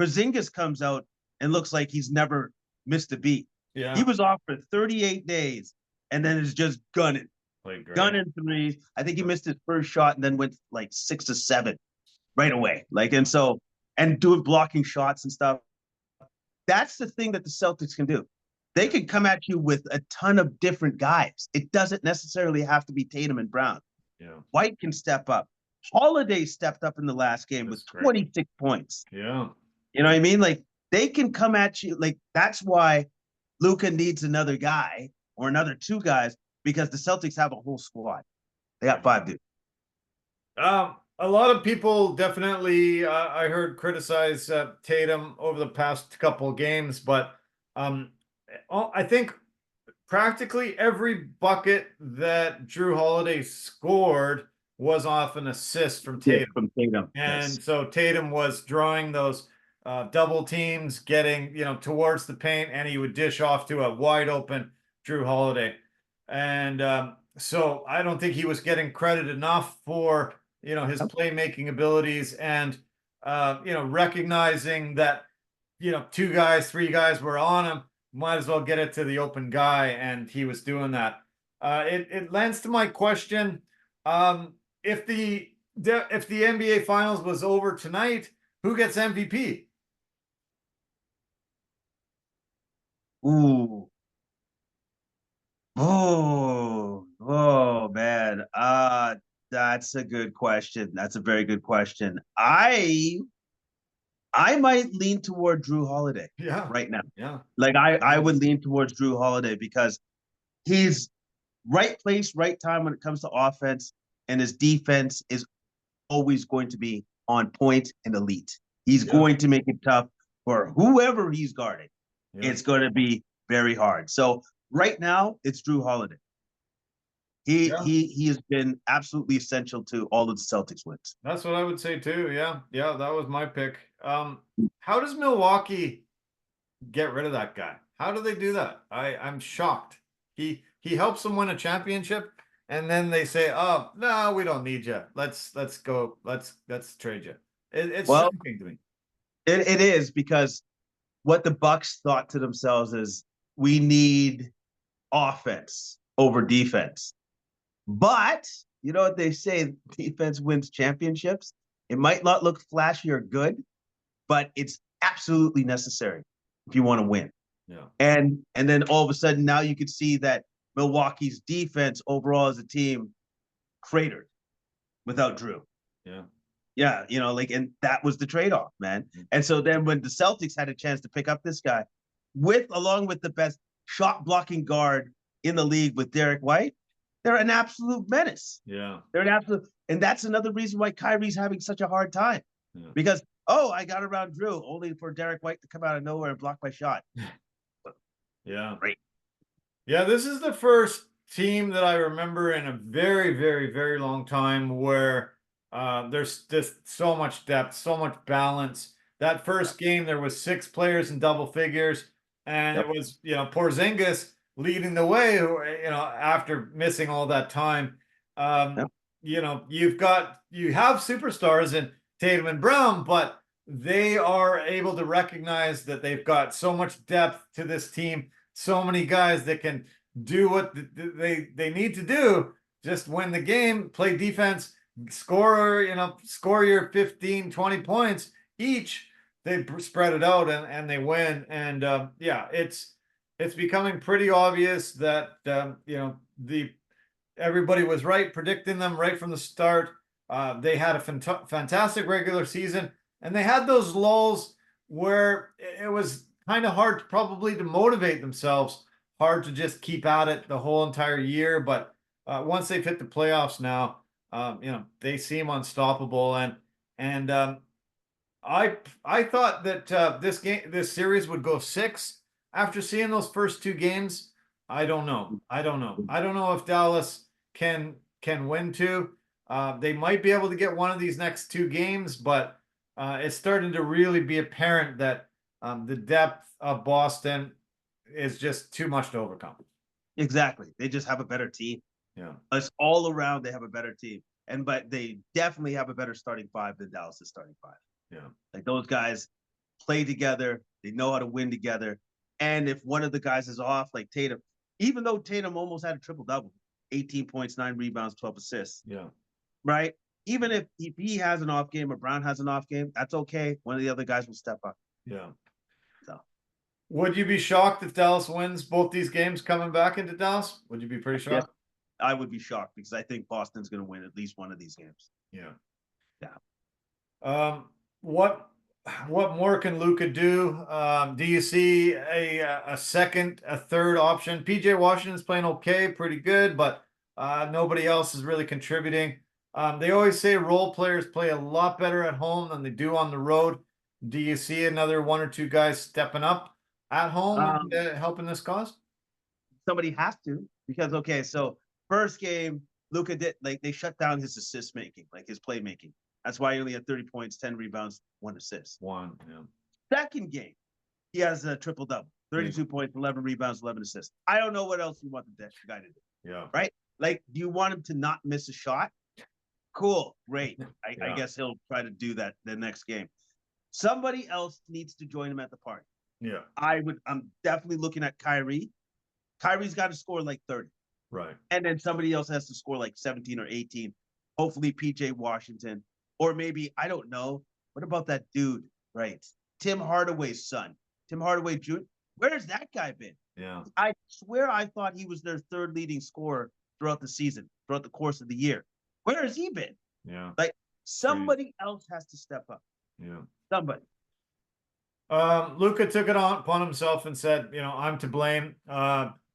Porzingis comes out and looks like he's never missed a beat. Yeah. He was off for 38 days and then is just gunning Gunning threes. I think he missed his first shot and then went like 6 or 7 right away. And doing blocking shots and stuff. That's the thing that the Celtics can do. They can come at you with a ton of different guys. It doesn't necessarily have to be Tatum and Brown. Yeah. White can step up. Holiday stepped up in the last game with 26 points. Yeah. You know what I mean? Like, they can come at you. Like, that's why Luka needs another guy or another 2 guys, because the Celtics have a whole squad. They got 5 dudes. A lot of people definitely, I heard, criticize Tatum over the past couple of games, but I think practically every bucket that Drew Holiday scored was off an assist from Tatum. And so Tatum was drawing those double teams, getting towards the paint, and he would dish off to a wide open Drew Holiday. And so I don't think he was getting credit enough for his playmaking abilities, and recognizing that 2 guys, 3 guys were on him, might as well get it to the open guy, and he was doing that. It lends to my question: if the NBA Finals was over tonight, who gets MVP? Ooh. Oh man. That's a good question. That's a very good question. I might lean toward Drew Holiday right now. Yeah. Like, I would lean towards Drew Holiday because he's right place, right time when it comes to offense, and his defense is always going to be on point and elite. He's going to make it tough for whoever he's guarding. Yeah. It's going to be very hard. So right now, it's Drew Holiday. He has been absolutely essential to all of the Celtics wins. That's what I would say too. Yeah, that was my pick. How does Milwaukee get rid of that guy? How do they do that? I'm shocked. He helps them win a championship, and then they say, "Oh no, we don't need you. Let's go. Let's trade you." It's shocking to me. It is, because what the Bucks thought to themselves is, we need offense over defense. But you know what they say, defense wins championships. It might not look flashy or good, but it's absolutely necessary if you want to win. Yeah. And then all of a sudden, now you could see that Milwaukee's defense overall as a team cratered without Drew. Yeah. Yeah, and that was the trade-off, man. Mm-hmm. And so then when the Celtics had a chance to pick up this guy, along with the best shot blocking guard in the league with Derek White, they're an absolute menace. Yeah. They're an absolute, and that's another reason why Kyrie's having such a hard time. Yeah. Because, I got around Drew only for Derek White to come out of nowhere and block my shot. Yeah. Right. Yeah, this is the first team that I remember in a very, very, very long time where there's just so much depth, so much balance. That first game, there was 6 players in double figures, and it was, Porzingis leading the way, after missing all that time. You have superstars in Tatum and Brown, but they are able to recognize that they've got so much depth to this team, so many guys that can do what they need to do, just win the game, play defense, score your 15, 20 points each. They spread it out and they win. And it's becoming pretty obvious that everybody was right predicting them right from the start. They had a fantastic regular season, and they had those lulls where it was kind of hard probably to motivate themselves, hard to just keep at it the whole entire year. But once they've hit the playoffs now, they seem unstoppable. And I thought that this series would go 6 after seeing those first 2 games. I don't know. I don't know. I don't know if Dallas can win 2. They might be able to get one of these next 2 games, but it's starting to really be apparent that the depth of Boston is just too much to overcome. Exactly. They just have a better team. Yeah. It's all around. They have a better team, but they definitely have a better starting 5 than Dallas's starting 5. Yeah. Like those guys play together. They know how to win together. And if one of the guys is off, like Tatum, even though Tatum almost had a triple double, 18 points, 9 rebounds, 12 assists. Yeah. Right. Even if he has an off game or Brown has an off game, that's okay. One of the other guys will step up. Yeah. So, would you be shocked if Dallas wins both these games coming back into Dallas? Would you be pretty shocked? Yes, I would be shocked because I think Boston's going to win at least one of these games. Yeah. Yeah. What more can Luka do? Do you see a second, a third option? PJ Washington's playing okay, pretty good, but nobody else is really contributing. They always say role players play a lot better at home than they do on the road. Do you see another 1 or 2 guys stepping up at home and helping this cause? Somebody has to because so first game, Luka did they shut down his assist making, like his playmaking. That's why he only had 30 points, 10 rebounds, 1 assist. Yeah. Second game, he has a triple double, 32 points, 11 rebounds, 11 assists. I don't know what else you want the guy to do. Yeah. Right? Like, do you want him to not miss a shot? Cool, great. I guess he'll try to do that the next game. Somebody else needs to join him at the party. Yeah. I'm definitely looking at Kyrie. Kyrie's got to score like 30. Right. And then somebody else has to score like 17 or 18. Hopefully PJ Washington. Or maybe, I don't know. What about that dude, right? Tim Hardaway's son. Tim Hardaway Jr. Where's that guy been? Yeah. I swear I thought he was their 3rd leading scorer throughout the season, throughout the course of the year. Where has he been? Yeah. Like, somebody else has to step up. Yeah. Somebody. Luka took it upon himself and said, I'm to blame.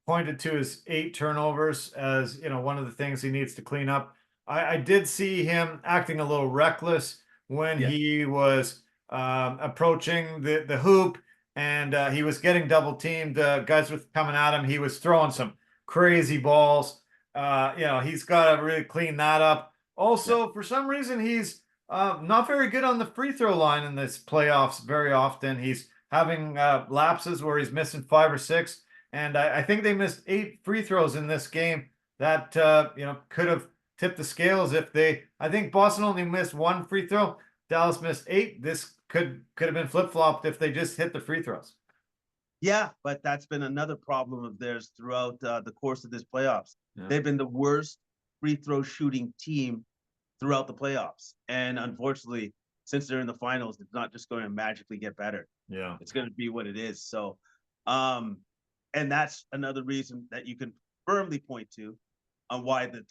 Pointed to his 8 turnovers as, one of the things he needs to clean up. I did see him acting a little reckless when he was approaching the hoop and he was getting double teamed. Guys were coming at him. He was throwing some crazy balls. He's got to really clean that up. Also, for some reason, he's not very good on the free throw line in this playoffs very often. He's having lapses where he's missing 5 or 6. And I think they missed 8 free throws in this game that, could have tipped the scales I think Boston only missed 1 free throw. Dallas missed 8. This could have been flip-flopped if they just hit the free throws. Yeah, but that's been another problem of theirs throughout the course of this playoffs. Yeah. They've been the worst free throw shooting team throughout the playoffs. And unfortunately, since they're in the finals, it's not just going to magically get better. Yeah. It's going to be what it is. So, and that's another reason that you can firmly point to on why the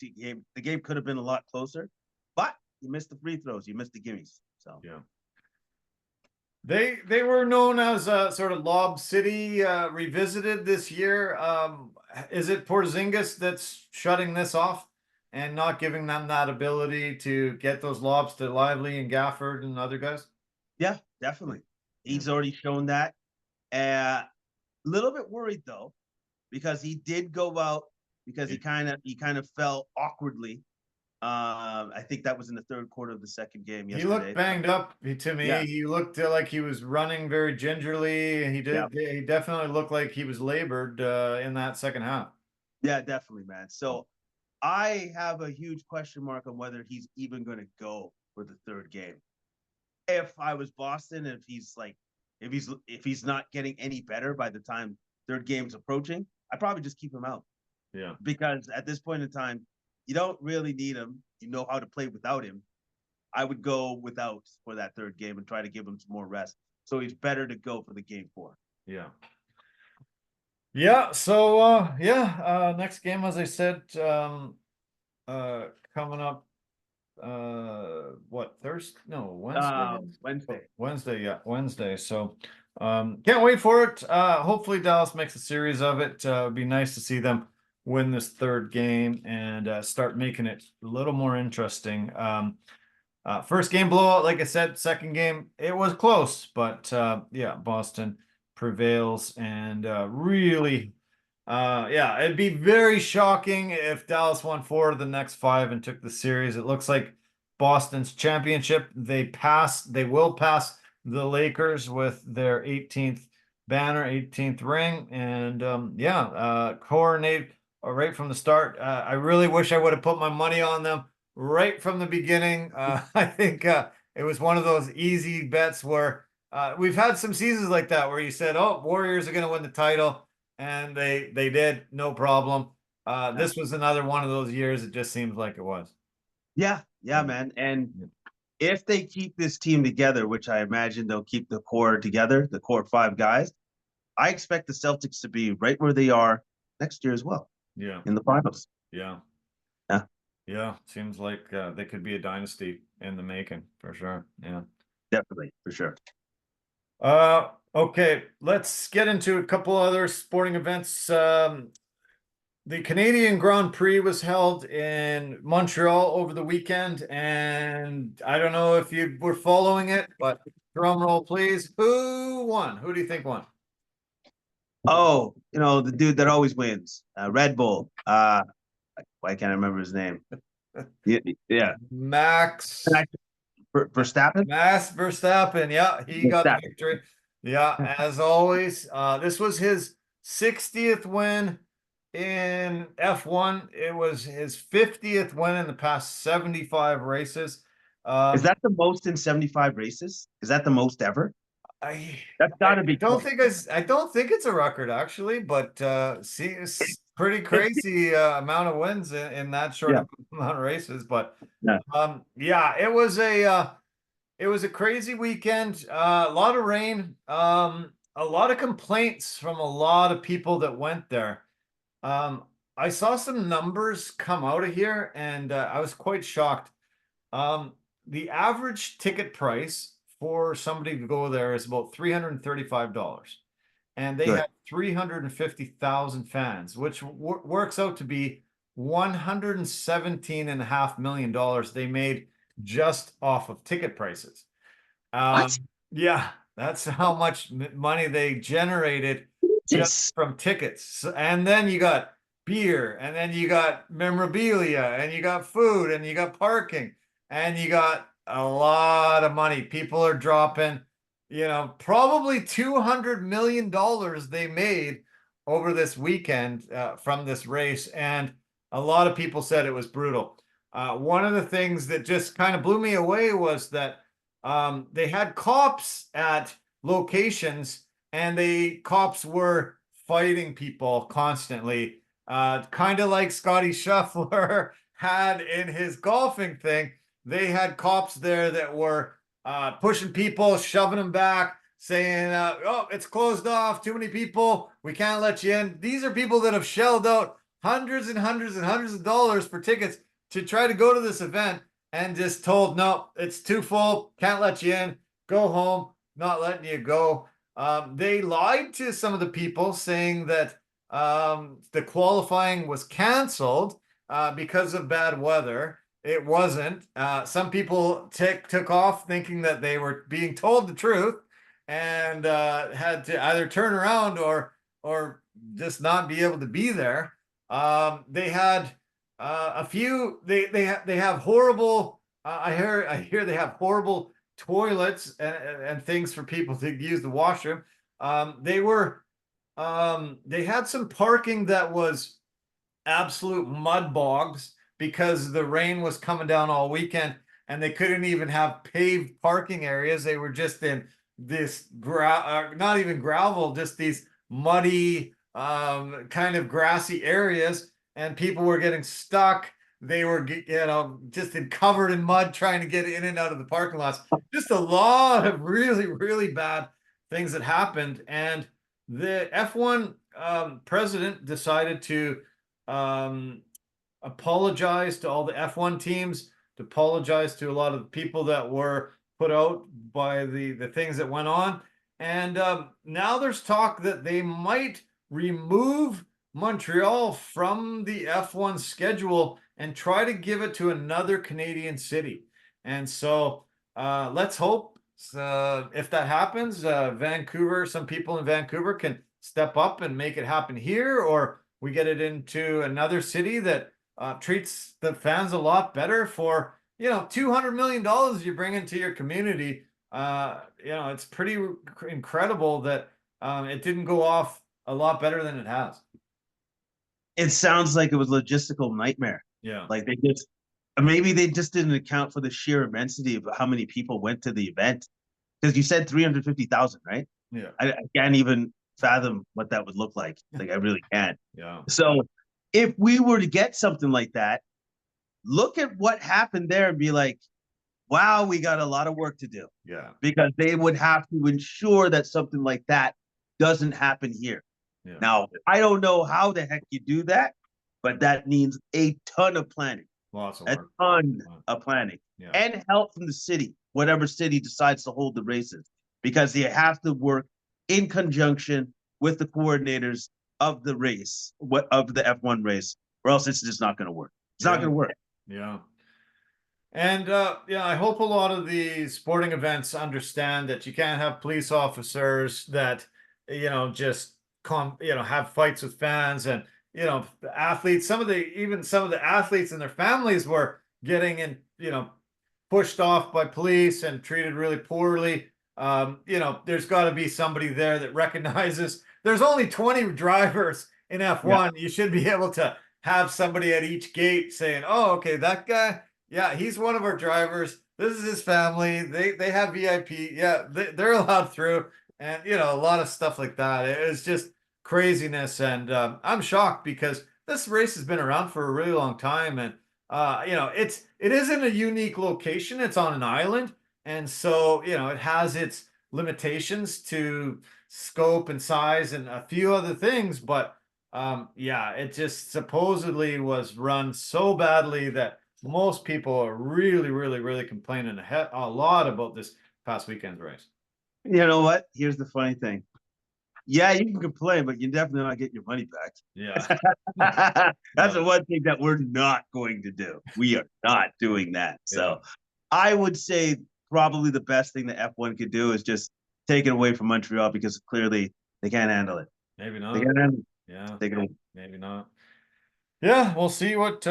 game could have been a lot closer, but you missed the free throws, you missed the gimmies. So yeah, they were known as sort of Lob City revisited this year. Is it Porzingis that's shutting this off and not giving them that ability to get those lobs to Lively and Gafford and other guys? Yeah, definitely. He's already shown that. A little bit worried though, because he did go out because he kind of fell awkwardly. I think that was in the 3rd quarter of the 2nd game yesterday. He looked banged up to me. Yeah. He looked like he was running very gingerly. He definitely looked like he was labored in that second half. Yeah, definitely, man. So I have a huge question mark on whether he's even going to go for the 3rd game. If I was Boston, if he's not getting any better by the time 3rd game's approaching, I'd probably just keep him out. Yeah. Because at this point in time, you don't really need him. You know how to play without him. I would go without for that 3rd game and try to give him some more rest. So he's better to go for the game 4. Yeah. Yeah. So, next game, as I said, coming up, Thursday? No, Wednesday? Wednesday. Wednesday. Yeah. Wednesday. So, can't wait for it. Hopefully Dallas makes a series of it. It'd be nice to see them win this 3rd game and start making it a little more interesting. First game blowout, like I said. Second game, it was close, but yeah, Boston prevails, and really, yeah, it'd be very shocking if Dallas won 4 of the next 5 and took the series. It looks like Boston's championship. They will pass the Lakers with their 18th banner, 18th ring, and yeah, coronate right from the start. I really wish I would have put my money on them right from the beginning. I think it was one of those easy bets where we've had some seasons like that where you said, "Oh, Warriors are going to win the title," and they did, no problem. This was another one of those years. It just seems like it was. Yeah, Yeah. man. And if they keep this team together, which I imagine they'll keep the core together, the core 5 guys, I expect the Celtics to be right where they are next year as well. Yeah. In the finals. Yeah. Yeah. Yeah. Seems like they could be a dynasty in the making for sure. Yeah. Definitely, for sure. Okay, let's get into a couple other sporting events. The Canadian Grand Prix was held in Montreal over the weekend, and I don't know if you were following it, but drum roll, please. Who won? Who do you think won? Oh, the dude that always wins, Red Bull. Why can't I remember his name? Yeah. Max Verstappen. Max Verstappen. Yeah, he got the victory. Yeah, as always. This was his 60th win in F1. It was his 50th win in the past 75 races. Is that the most in 75 races? Is that the most ever? I That's got to be don't close. think I don't think it's a record actually, but see, it's pretty crazy amount of wins in that short amount of races. But yeah, it was a crazy weekend. A lot of rain. A lot of complaints from a lot of people that went there. I saw some numbers come out of here, and I was quite shocked. The average ticket price for somebody to go there is about $335, and they had 350,000 fans, which works out to be $117.5 million they made just off of ticket prices. What? Yeah, that's how much money they generated just from tickets. And then you got beer, and then you got memorabilia, and you got food, and you got parking, and you got a lot of money. People are dropping, probably $200 million they made over this weekend from this race. And a lot of people said it was brutal. One of the things that just kind of blew me away was that they had cops at locations, and the cops were fighting people constantly, kind of like Scotty Scheffler had in his golfing thing. They had cops there that were pushing people, shoving them back, saying, "Oh, it's closed off. Too many people. We can't let you in." These are people that have shelled out hundreds and hundreds and hundreds of dollars for tickets to try to go to this event, and just told, "No, it's too full. Can't let you in. Go home. Not letting you go." They lied to some of the people, saying that the qualifying was canceled because of bad weather. It wasn't. Some people took off thinking that they were being told the truth, and had to either turn around or just not be able to be there. They had a few. They have horrible. I hear they have horrible toilets and things for people to use the washroom. They had some parking that was absolute mud bogs because the rain was coming down all weekend, and they couldn't even have paved parking areas. They were just in this not even gravel, just these muddy, kind of grassy areas, and people were getting stuck. They were, just covered in mud trying to get in and out of the parking lots. Just a lot of really, really bad things that happened. And the F1 president decided to apologize to all the F1 teams, to apologize to a lot of the people that were put out by the things that went on. And now there's talk that they might remove Montreal from the F1 schedule and try to give it to another Canadian city. And so let's hope if that happens, Vancouver, some people in Vancouver can step up and make it happen here, or we get it into another city that treats the fans a lot better for, $200 million you bring into your community. It's pretty incredible that it didn't go off a lot better than it has. It sounds like it was a logistical nightmare. Yeah. Like maybe they just didn't account for the sheer immensity of how many people went to the event. Because you said 350,000, right? Yeah. I can't even fathom what that would look like. Like, I really can't. Yeah. So if we were to get something like that, look at what happened there and be like, wow, we got a lot of work to do. Yeah. Because they would have to ensure that something like that doesn't happen here. Yeah. Now, I don't know how the heck you do that, but that means a ton of planning. Lots of a work. ton of planning. Yeah. And help from the city, whatever city decides to hold the races, because you have to work in conjunction with the coordinators of the race, of the F1 race, or else it's just not going to work. It's not going to work. Yeah. And I hope a lot of the sporting events understand that you can't have police officers that, just have fights with fans, and, the athletes, some of the athletes and their families were getting pushed off by police and treated really poorly. There's got to be somebody there that recognizes there's only 20 drivers in F1. Yeah. You should be able to have somebody at each gate saying, oh, okay, that guy, yeah, he's one of our drivers. This is his family. They have VIP. Yeah, they're allowed through. And, a lot of stuff like that. It's just craziness. And I'm shocked because this race has been around for a really long time. And, it isn't a unique location. It's on an island. And so, it has its limitations to scope and size and a few other things. But, it just supposedly was run so badly that most people are really, really, really complaining a lot about this past weekend's race. You know what? Here's the funny thing. Yeah, you can complain, but you're definitely not getting your money back. Yeah. That's the one thing that we're not going to do. We are not doing that. So I would say probably the best thing that F1 could do is just take it away from Montreal, because clearly they can't handle it. Maybe not. They can't handle it. Yeah. Take it away. Maybe not. Yeah, we'll see what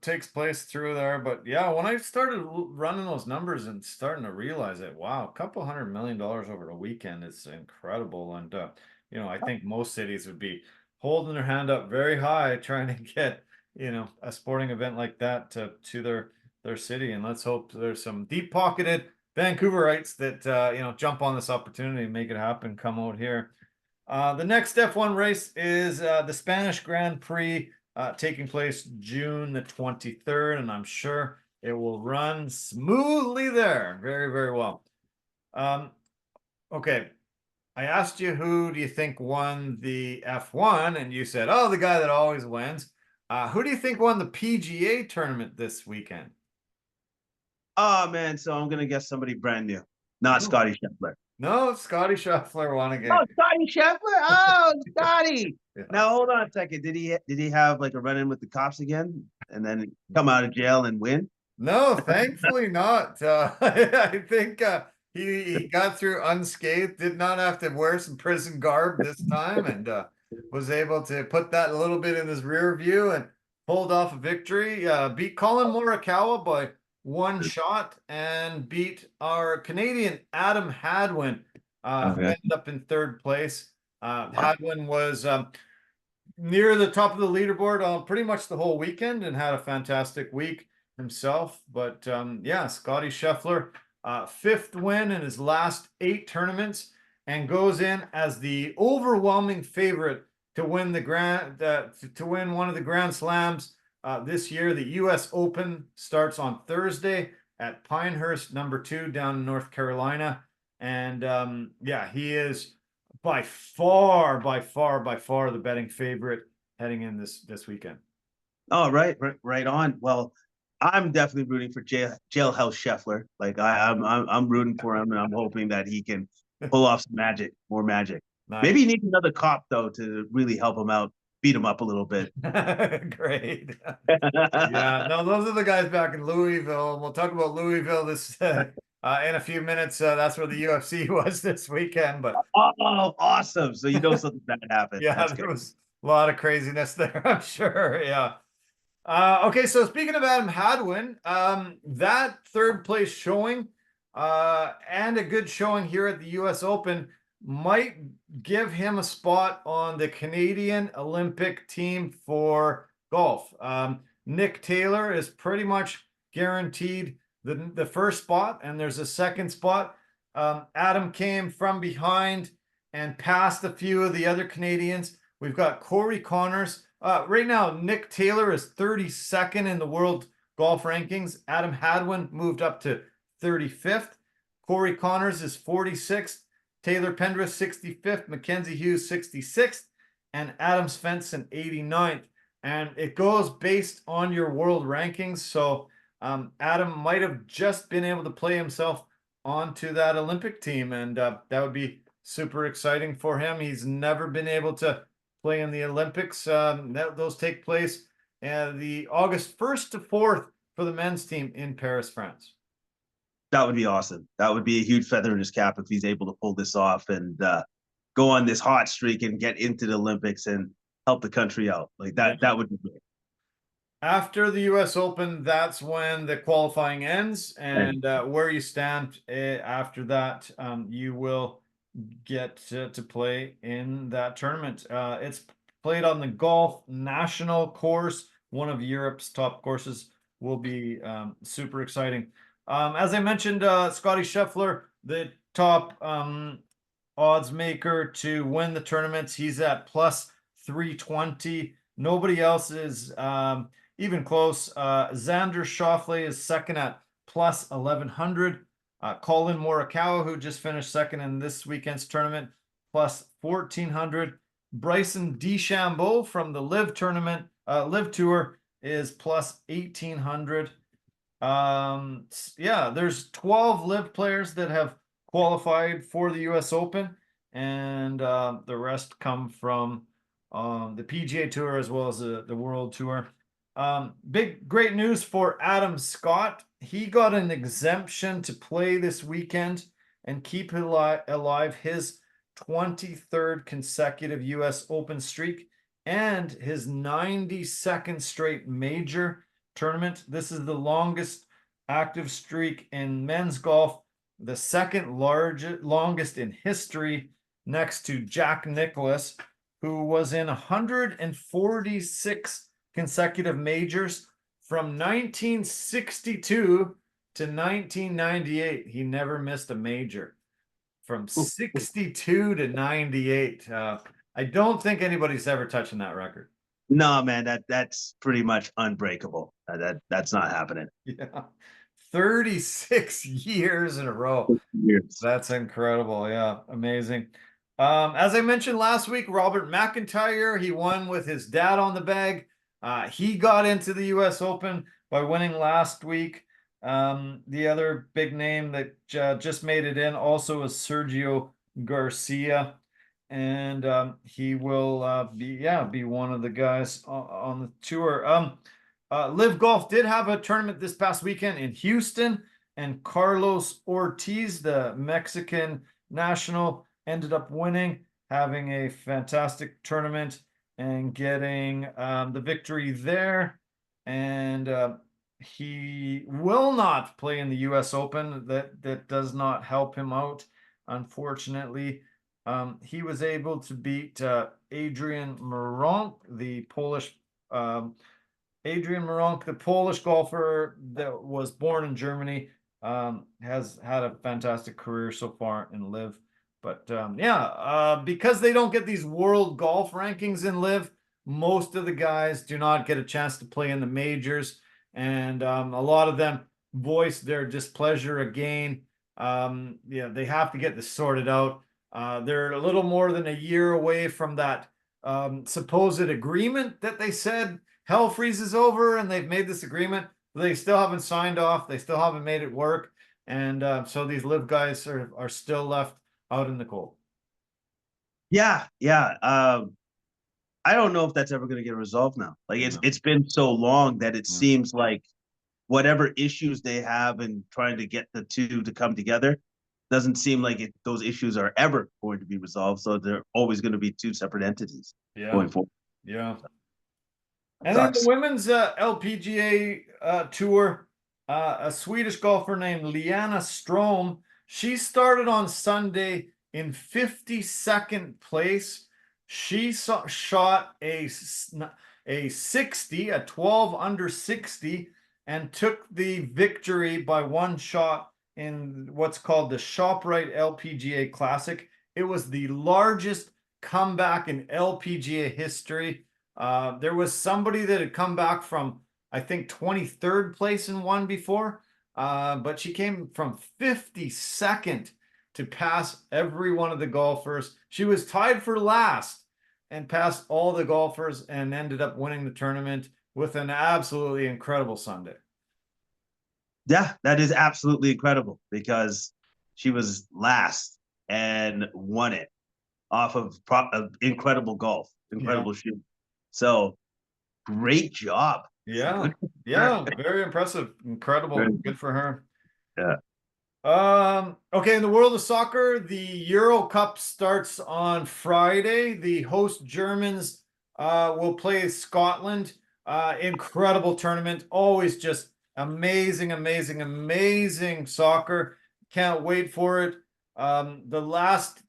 takes place through there. But yeah, when I started running those numbers and starting to realize that, wow, a couple $100 million over a weekend is incredible. And I think most cities would be holding their hand up very high trying to get a sporting event like that to their city. And let's hope there's some deep pocketed Vancouverites that jump on this opportunity and make it happen. Come out here. The next F1 race is the Spanish Grand Prix. Taking place June the 23rd, and I'm sure it will run smoothly there. Very, very well. Okay. I asked you, who do you think won the F1? And you said, oh, the guy that always wins. Who do you think won the PGA tournament this weekend? Oh, man. So I'm going to guess somebody brand new. Not Scotty Scheffler. No, Scotty Scheffler won again. Oh, Scotty Scheffler? Oh, Scotty. Yeah. Now, hold on a second. Did he have like a run-in with the cops again and then come out of jail and win? No, thankfully not. I think he got through unscathed, did not have to wear some prison garb this time, and was able to put that a little bit in his rear view and pulled off a victory. Beat Colin Morikawa by one shot and beat our Canadian Adam Hadwin, who ended up in third place. Hadwin was near the top of the leaderboard pretty much the whole weekend and had a fantastic week himself. But Scotty Scheffler, fifth win in his last 8 tournaments, and goes in as the overwhelming favorite to win one of the Grand Slams this year. The U.S. Open starts on Thursday at Pinehurst, number 2, down in North Carolina. And he is by far the betting favorite heading in this weekend. Oh, right on. Well, I'm definitely rooting for Jailhouse Scheffler. Like I'm rooting for him, and I'm hoping that he can pull off some more magic. Nice. Maybe he needs another cop though to really help him out. beat them up a little bit. Great. Yeah, no, those are the guys back in Louisville. We'll talk about Louisville this in a few minutes. That's where the UFC was this weekend. But oh, awesome! So something bad happened. yeah, That's there good. was a lot of craziness there, I'm sure. Yeah. Okay, so speaking of Adam Hadwin, that third place showing and a good showing here at the US Open might give him a spot on the Canadian Olympic team for golf. Nick Taylor is pretty much guaranteed the first spot, and there's a second spot. Adam came from behind and passed a few of the other Canadians. We've got Corey Connors. Right now, Nick Taylor is 32nd in the world golf rankings. Adam Hadwin moved up to 35th. Corey Connors is 46th. Taylor Pendrith, 65th. Mackenzie Hughes, 66th. And Adam Svensson, 89th. And it goes based on your world rankings. So Adam might have just been able to play himself onto that Olympic team. And that would be super exciting for him. He's never been able to play in the Olympics. Those take place the August 1st to 4th for the men's team in Paris, France. That would be awesome. That would be a huge feather in his cap if he's able to pull this off and go on this hot streak and get into the Olympics and help the country out. Like that, that would be great. After the US Open, that's when the qualifying ends, and where you stand after that, you will get to play in that tournament. It's played on the Golf National course, one of Europe's top courses. Will be super exciting. As I mentioned, Scotty Scheffler, the top odds maker to win the tournaments. He's at plus 320. Nobody else is even close. Xander Schauffele is second at plus 1100. Colin Morikawa, who just finished second in this weekend's tournament, plus 1400. Bryson DeChambeau from the Live tournament, Live Tour, is plus 1800. Yeah, there's 12 Live players that have qualified for the US Open, and the rest come from the PGA Tour as well as the World Tour. Great news for Adam Scott. He got an exemption to play this weekend and keep alive his 23rd consecutive US Open streak and his 92nd straight major tournament. This is the longest active streak in men's golf, the second longest in history, next to Jack Nicklaus, who was in 146 consecutive majors from 1962 to 1998. He never missed a major from 62 to 98. I don't think anybody's ever touching that record. No, man, that's pretty much unbreakable. That's not happening. Yeah, 36 years in a row. Years. That's incredible. Yeah, amazing. As I mentioned last week, Robert McIntyre, he won with his dad on the bag. He got into the US Open by winning last week. The other big name that just made it in also is Sergio Garcia, and he will be one of the guys on the tour. Live Golf did have a tournament this past weekend in Houston, and Carlos Ortiz, the Mexican national, ended up winning, having a fantastic tournament and getting the victory there. And he will not play in the US Open. That does not help him out, unfortunately. He was able to beat Adrian Meronk, the Polish golfer that was born in Germany, has had a fantastic career so far in Live. But because they don't get these world golf rankings in Live, most of the guys do not get a chance to play in the majors, and a lot of them voice their displeasure again. They have to get this sorted out. They're a little more than a year away from that supposed agreement that they said hell freezes over, and they've made this agreement. They still haven't signed off. They still haven't made it work, and so these Live guys are still left out in the cold. Yeah. I don't know if that's ever going to get resolved now. Like No. it's been so long that it Yeah. seems like whatever issues they have in trying to get the two to come together doesn't seem like those issues are ever going to be resolved. So they're always going to be two separate entities going forward. Yeah. And then the Sucks. women's LPGA tour, a Swedish golfer named Liana Strom, she started on Sunday in 52nd place. She shot a 60, a 12 under 60, and took the victory by one shot in what's called the ShopRite LPGA Classic. It was the largest comeback in LPGA history. There was somebody that had come back from, I think, 23rd place and won before, but she came from 52nd to pass every one of the golfers. She was tied for last and passed all the golfers and ended up winning the tournament with an absolutely incredible Sunday. Yeah, that is absolutely incredible because she was last and won it off of incredible golf, incredible shooting. So great job. Yeah, yeah, very impressive, incredible, good for her. Yeah. Okay, in the world of soccer, the Euro Cup starts on Friday. The host Germans will play Scotland. Incredible tournament, always just amazing, amazing, amazing soccer. Can't wait for it. The last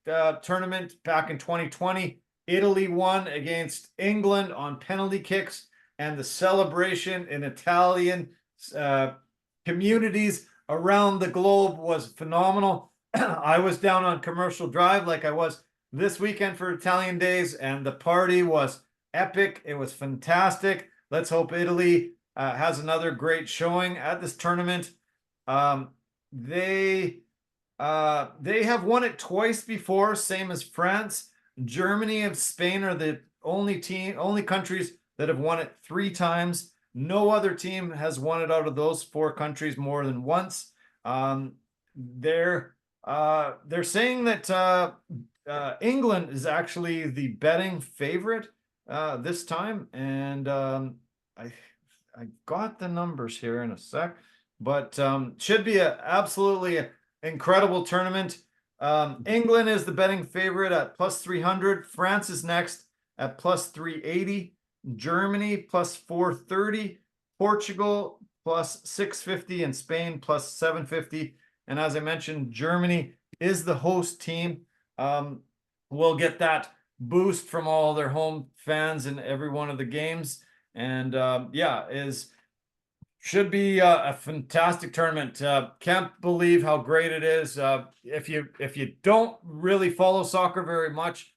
tournament back in 2020, Italy won against England on penalty kicks, and the celebration in Italian communities around the globe was phenomenal. I was down on Commercial Drive like I was this weekend for Italian Days, and the party was epic. It was fantastic. Let's hope Italy has another great showing at this tournament. They have won it twice before, same as France. Germany and Spain are the only countries that have won it 3 times. No other team has won it out of those 4 countries more than once. They're saying that England is actually the betting favorite this time, and I got the numbers here in a sec, but should be a absolutely incredible tournament. England is the betting favorite at plus 300. France is next at plus 380. Germany plus 430. Portugal plus 650, and Spain plus 750. And as I mentioned, Germany is the host team. We'll get that boost from all their home fans in every one of the games. And should be a fantastic tournament. Can't believe how great it is. If you don't really follow soccer very much,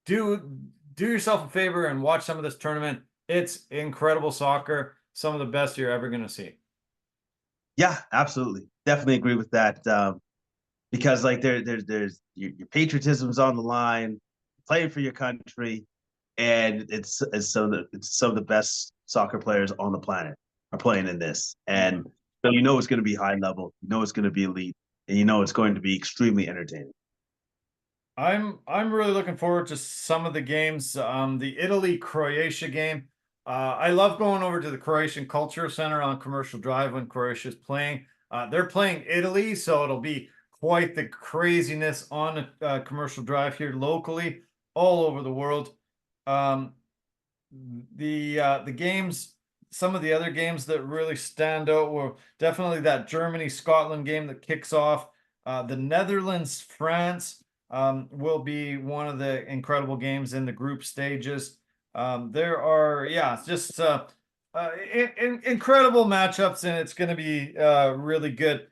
do yourself a favor and watch some of this tournament. It's incredible soccer, some of the best you're ever going to see. Yeah, absolutely, definitely agree with that. Because like there's your patriotism's on the line, playing for your country, and it's some of the best soccer players on the planet are playing in this, and so it's going to be high level, it's going to be elite, and it's going to be extremely entertaining. I'm really looking forward to some of the games. The Italy-Croatia game. I love going over to the Croatian Culture Center on Commercial Drive when Croatia is playing. They're playing Italy, so it'll be quite the craziness on Commercial Drive here locally, all over the world. The games, some of the other games that really stand out were definitely that Germany-Scotland game that kicks off. The Netherlands-France will be one of the incredible games in the group stages. There are, just incredible matchups, and it's going to be really good.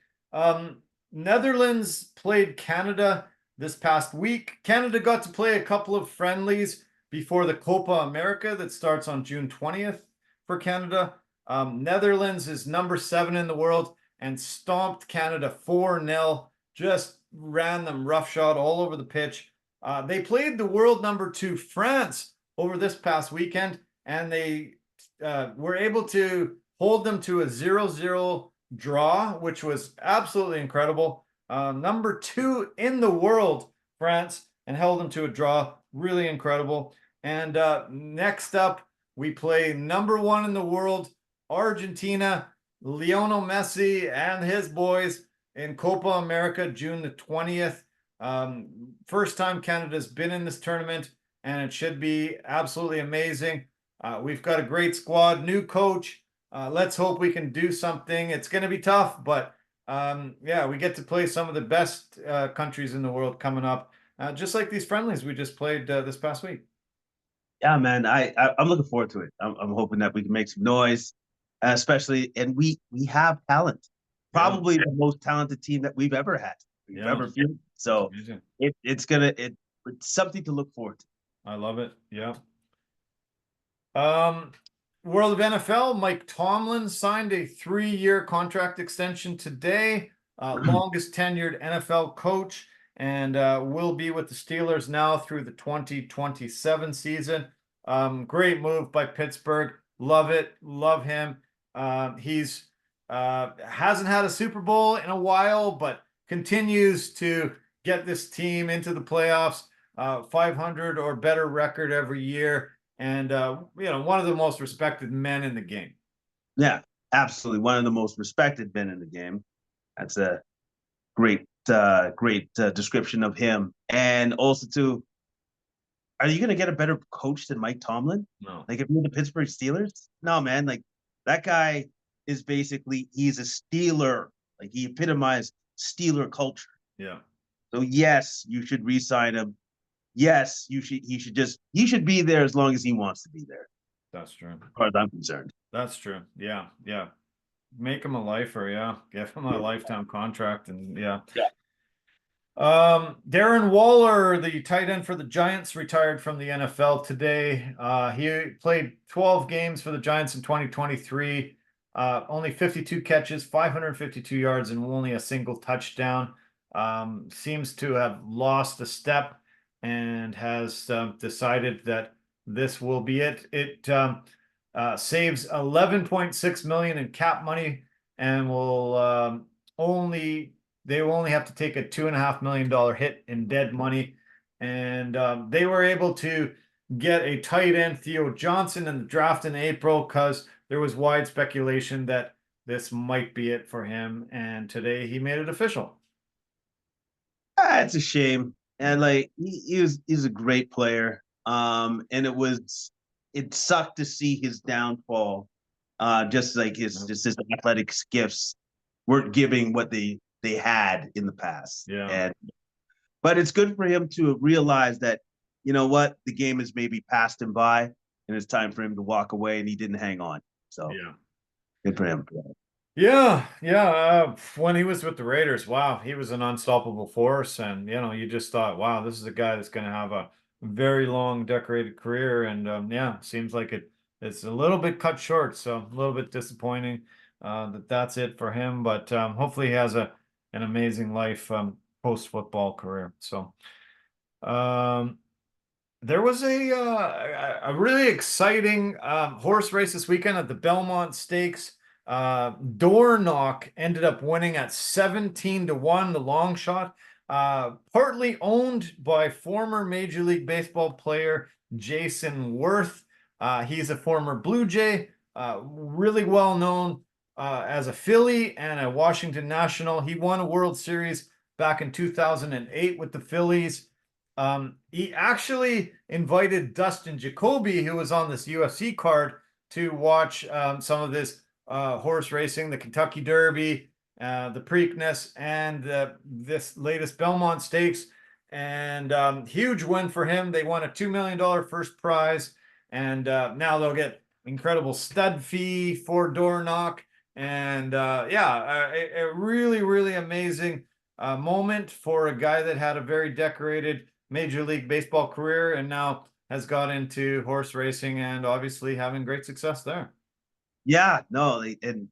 Netherlands played Canada this past week. Canada got to play a couple of friendlies before the Copa America that starts on June 20th for Canada. Netherlands is number 7 in the world and stomped Canada 4-0. Just ran them roughshod all over the pitch. They played the world number 2 France over this past weekend, and they were able to hold them to a 0-0 draw, which was absolutely incredible. Number 2 in the world, France, and held them to a draw. Really incredible. And next up, we play number 1 in the world, Argentina, Lionel Messi and his boys in Copa America, June the 20th. First time Canada's been in this tournament, and it should be absolutely amazing. We've got a great squad, new coach. Let's hope we can do something. It's going to be tough, but yeah, we get to play some of the best countries in the world coming up, just like these friendlies we just played this past week. Yeah, man, I'm looking forward to it. I'm hoping that we can make some noise, especially, and we have talent, probably the most talented team that we've ever had, we've ever fielded. So it's something to look forward to. I love it. Yeah. World of NFL, Mike Tomlin signed a 3-year contract extension today. Longest tenured NFL coach, and will be with the Steelers now through the 2027 season. Great move by Pittsburgh. Love it. Love him. He's hasn't had a Super Bowl in a while, but continues to get this team into the playoffs. 500 or better record every year. And, one of the most respected men in the game. Yeah, absolutely. One of the most respected men in the game. That's a great description of him. And also, too, are you going to get a better coach than Mike Tomlin? No. Like, if you're the Pittsburgh Steelers? No, man. Like, that guy is basically, he's a Steeler. Like, he epitomized Steeler culture. Yeah. So, yes, you should re-sign him. Yes, he should be there as long as he wants to be there. That's true. As far as I'm concerned. That's true. Yeah. Yeah. Make him a lifer. Yeah. Give him a lifetime contract. And yeah. Darren Waller, the tight end for the Giants, retired from the NFL today. He played 12 games for the Giants in 2023. Only 52 catches, 552 yards, and only a single touchdown. Seems to have lost a step and has decided that this will be it. It saves $11.6 million in cap money, and will they will only have to take a $2.5 million hit in dead money. And they were able to get a tight end, Theo Johnson, in the draft in April, because there was wide speculation that this might be it for him. And today he made it official. It's a shame. And like he's a great player. And it sucked to see his downfall. Just like his athletic gifts weren't giving what they had in the past. Yeah. But it's good for him to realize that, you know what, the game has maybe passed him by and it's time for him to walk away, and he didn't hang on. So yeah, good for him. Yeah. When he was with the Raiders, wow, he was an unstoppable force. And, you just thought, wow, this is a guy that's going to have a very long, decorated career. And, seems like it's a little bit cut short. So a little bit disappointing that's it for him. But hopefully he has an amazing life post-football career. So there was a really exciting horse race this weekend at the Belmont Stakes. Door Knock ended up winning at 17-1, the long shot, partly owned by former Major League Baseball player Jason Worth. He's a former Blue Jay, really well known as a Philly and a Washington National. He won a World Series back in 2008 with the Phillies. He actually invited Dustin Jacoby, who was on this UFC card, to watch some of this horse racing, the Kentucky Derby, the Preakness, and this latest Belmont Stakes. And huge win for him. They won a $2 million first prize, and now they'll get incredible stud fee for Door Knock. And a really, really amazing moment for a guy that had a very decorated Major League Baseball career and now has got into horse racing and obviously having great success there. Yeah, no, and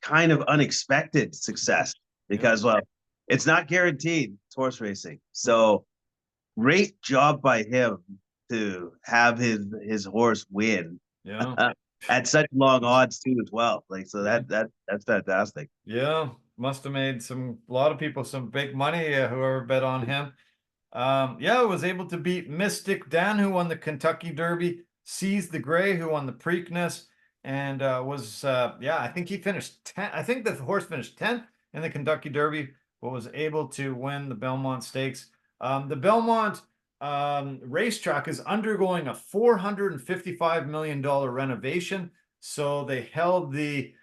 kind of unexpected success because, well, it's not guaranteed. It's horse racing. So great job by him to have his horse win. Yeah. At such long odds too as well. Like, so that's fantastic. Yeah. Must have made a lot of people some big money whoever bet on him. Yeah, was able to beat Mystic Dan, who won the Kentucky Derby, Seize the Gray, who won the Preakness, and I think he finished 10th. I think the horse finished 10th in the Kentucky Derby, but was able to win the Belmont Stakes. The Belmont racetrack is undergoing a $455 million renovation. So they held the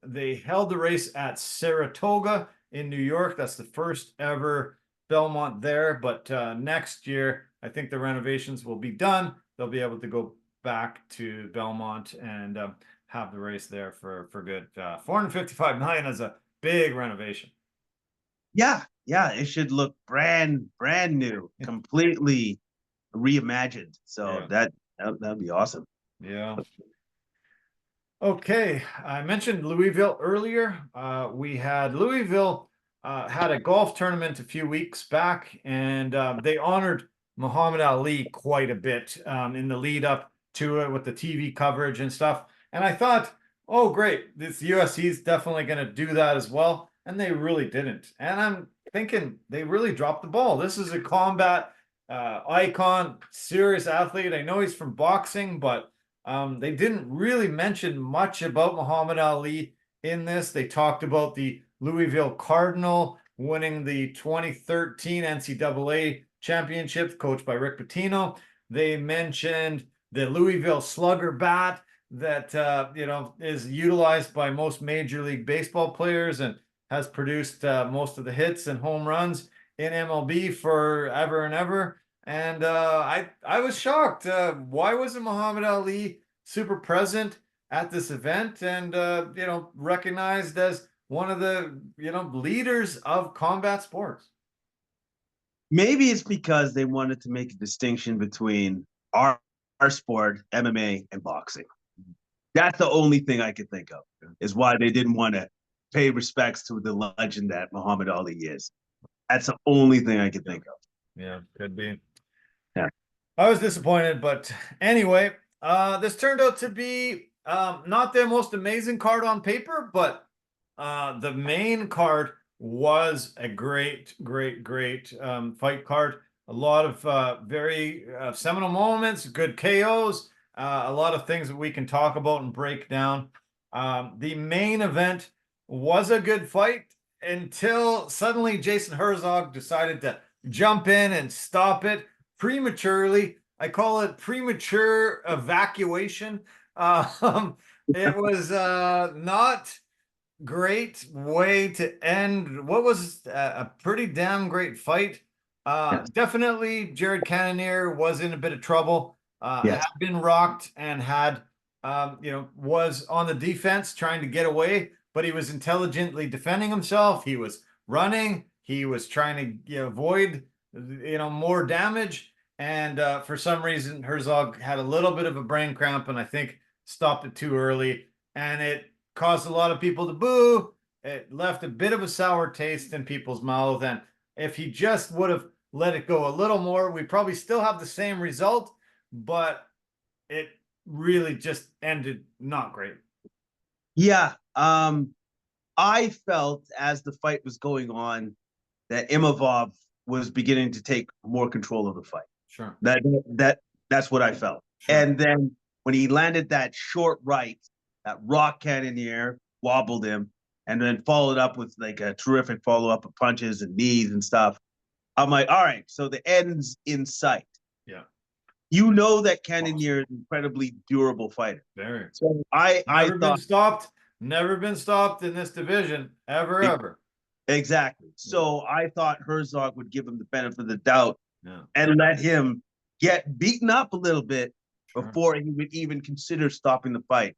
race at Saratoga in New York. That's the first ever Belmont there. But next year, I think the renovations will be done. They'll be able to go back to Belmont and have the race there for good. 455 million is a big renovation. Yeah, it should look brand new, completely reimagined. So that'd be awesome. Yeah. Okay, I mentioned Louisville earlier. We had Louisville had a golf tournament a few weeks back, and they honored Muhammad Ali quite a bit in the lead up to it with the TV coverage and stuff. And I thought, oh, great, this UFC is definitely going to do that as well. And they really didn't. And I'm thinking they really dropped the ball. This is a combat icon, serious athlete. I know he's from boxing, but they didn't really mention much about Muhammad Ali in this. They talked about the Louisville Cardinal winning the 2013 NCAA championship, coached by Rick Pitino. They mentioned the Louisville Slugger bat that is utilized by most Major League Baseball players and has produced most of the hits and home runs in MLB forever and ever. And I was shocked. Why wasn't Muhammad Ali super present at this event and recognized as one of the leaders of combat sports? Maybe it's because they wanted to make a distinction between our sport, MMA, and boxing. That's the only thing I could think of is why they didn't want to pay respects to the legend that Muhammad Ali is. That's the only thing I could think of. Yeah, could be. Yeah. I was disappointed, but anyway, this turned out to be not the most amazing card on paper, but the main card was a great fight card. A lot of very seminal moments, good KOs, a lot of things that we can talk about and break down. The main event was a good fight until suddenly Jason Herzog decided to jump in and stop it prematurely. I call it premature evacuation. It was not great way to end what was a pretty damn great fight. Definitely Jared Cannonier was in a bit of trouble. Had been rocked and had was on the defense trying to get away, but he was intelligently defending himself. He was running. He was trying to avoid more damage. And for some reason, Herzog had a little bit of a brain cramp, and I think stopped it too early, and it caused a lot of people to boo. It left a bit of a sour taste in people's mouth, and if he just would have let it go a little more, we probably still have the same result, but it really just ended not great. Yeah. I felt as the fight was going on that Imavov was beginning to take more control of the fight. Sure. That's what I felt. Sure. And then when he landed that short right, that rock Cannonier wobbled him, and then followed up with like a terrific follow-up of punches and knees and stuff. I'm like, all right, so the end's in sight. Yeah. You know that Cannonier is an incredibly durable fighter. Very. So I thought never been stopped in this division, ever. Exactly. So I thought Herzog would give him the benefit of the doubt and let him get beaten up a little bit before he would even consider stopping the fight.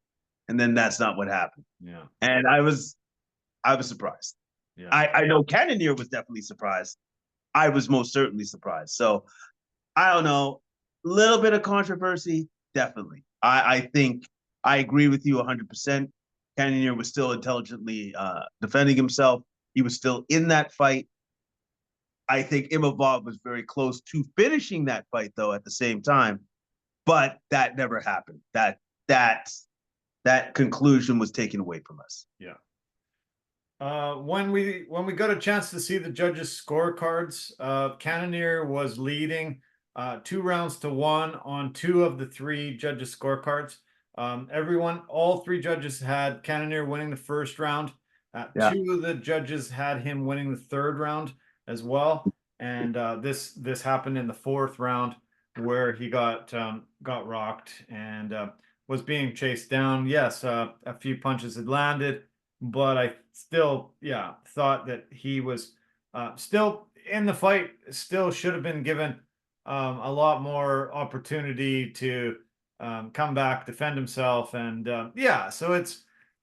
And then that's not what happened. Yeah. And I was surprised. Yeah. I know Cannonier was definitely surprised. I was most certainly surprised. So I don't know. A little bit of controversy, definitely. I think I agree with you 100%. Cannonier was still intelligently defending himself. He was still in that fight. I think Imavov was very close to finishing that fight, though, at the same time. But that never happened. That conclusion was taken away from us. Yeah. When we got a chance to see the judges' scorecards, Cannonier was leading 2 rounds to 1 on 2 of the 3 judges' scorecards. All 3 judges had Cannonier winning the first round. Yeah. 2 of the judges had him winning the third round as well. And this happened in the 4th round where he got rocked and was being chased down. Yes, a few punches had landed, but I still, thought that he was still in the fight, still should have been given a lot more opportunity to come back, defend himself. And so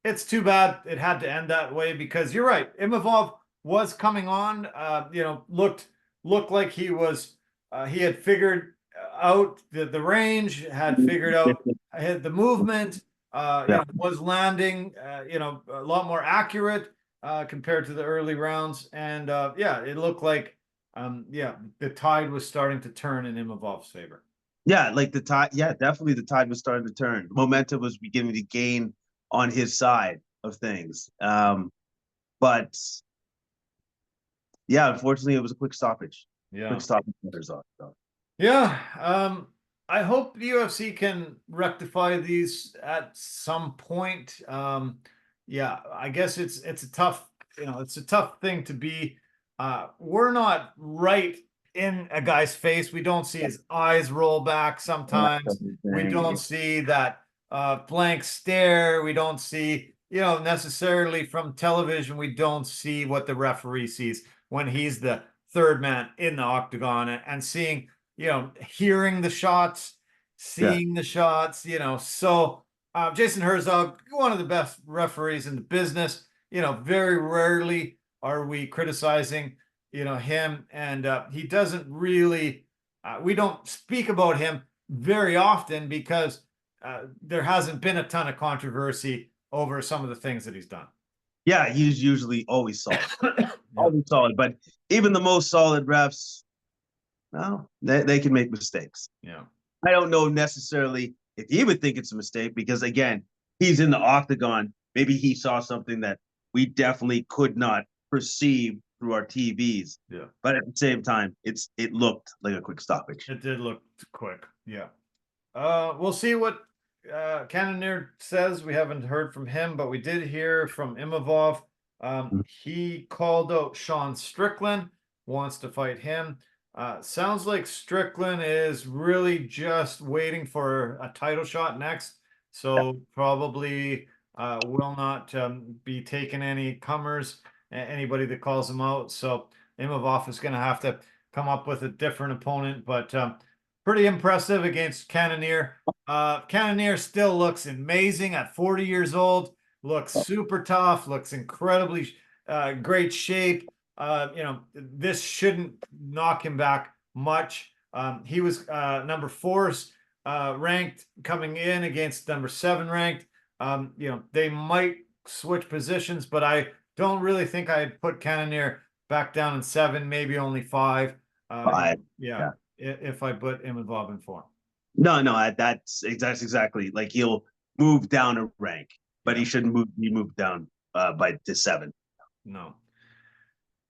it's too bad it had to end that way because you're right. Imavov was coming on, looked like he was, he had figured out the range, had figured out the movement, Yeah. was landing, a lot more accurate compared to the early rounds. And it looked like, the tide was starting to turn in Imavov's favor. Yeah, like the tide. Yeah, definitely the tide was starting to turn. The momentum was beginning to gain on his side of things. But yeah, unfortunately, it was a quick stoppage. Yeah. Quick stoppage. So. Yeah. I hope the UFC can rectify these at some point. I guess it's a tough, it's a tough thing to be. We're not right in a guy's face. We don't see his eyes roll back sometimes. We don't see that blank stare. We don't see, necessarily from television, we don't see what the referee sees when he's the third man in the octagon and seeing, hearing the shots, seeing the shots, so Jason Herzog, one of the best referees in the business, very rarely are we criticizing, him. And he doesn't really, we don't speak about him very often because there hasn't been a ton of controversy over some of the things that he's done. Yeah, he's usually always solid. Always solid. But even the most solid refs, well, they can make mistakes. Yeah. I don't know necessarily if he would think it's a mistake because, again, he's in the octagon. Maybe he saw something that we definitely could not perceive through our TVs. Yeah. But at the same time, it looked like a quick stoppage. It did look quick. Yeah. We'll see what Cannonier says. We haven't heard from him, but we did hear from Imavov. He called out Sean Strickland, wants to fight him. Sounds like Strickland is really just waiting for a title shot next. So probably will not be taking any comers, anybody that calls him out. So Imavov is going to have to come up with a different opponent, but pretty impressive against Cannonier. Cannonier still looks amazing at 40 years old, looks super tough, looks incredibly great shape. This shouldn't knock him back much. He was number 4 ranked coming in against number 7 ranked. They might switch positions, but I don't really think I'd put Cannonier back down in 7, maybe only 5. 5. Yeah. If I put Imavov in 4. No, that's exactly like he'll move down a rank, but he shouldn't be moved down to 7. No.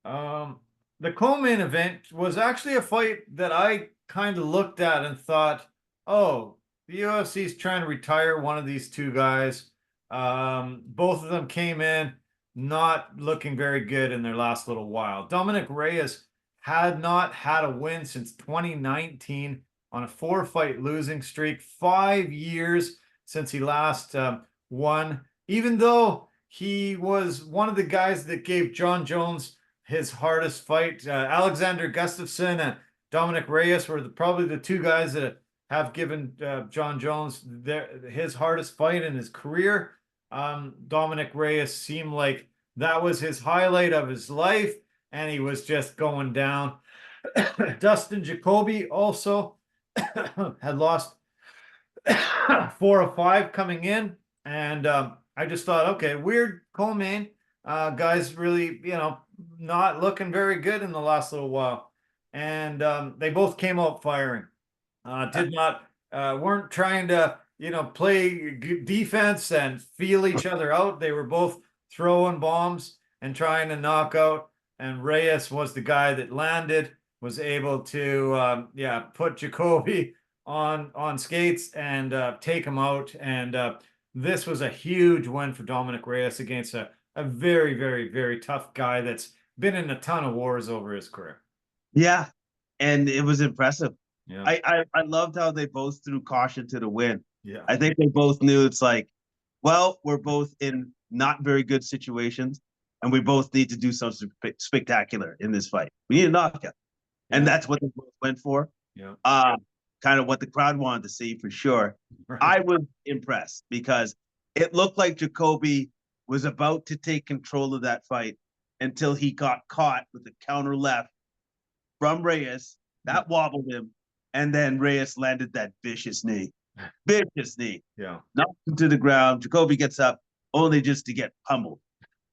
The co-main event was actually a fight that I kind of looked at and thought, oh, the UFC is trying to retire one of these 2 guys. Both of them came in not looking very good in their last little while. Dominic Reyes had not had a win since 2019 on a 4-fight losing streak, 5 years since he last won, even though he was one of the guys that gave John Jones his hardest fight. Alexander Gustafsson and Dominic Reyes were probably the 2 guys that have given John Jones his hardest fight in his career. Dominic Reyes seemed like that was his highlight of his life, and he was just going down. Dustin Jacoby also had lost 4 of 5 coming in, and I just thought, okay, weird co-main. Guys really, not looking very good in the last little while. And they both came out firing. Weren't trying to, play defense and feel each other out. They were both throwing bombs and trying to knock out. And Reyes was the guy that landed, was able to, put Jacoby on skates and take him out. And this was a huge win for Dominic Reyes against a very, very, very tough guy that's been in a ton of wars over his career. Yeah, and it was impressive. Yeah. I loved how they both threw caution to the wind. Yeah. I think they both knew it's like, well, we're both in not very good situations, and we both need to do something spectacular in this fight. We need a knockout, and that's what they both went for. Yeah. Kind of what the crowd wanted to see for sure. Right. I was impressed because it looked like Jacoby was about to take control of that fight until he got caught with a counter left from Reyes. That wobbled him, and then Reyes landed that vicious knee. Vicious knee. Yeah. Knocked him to the ground. Jacoby gets up only just to get pummeled.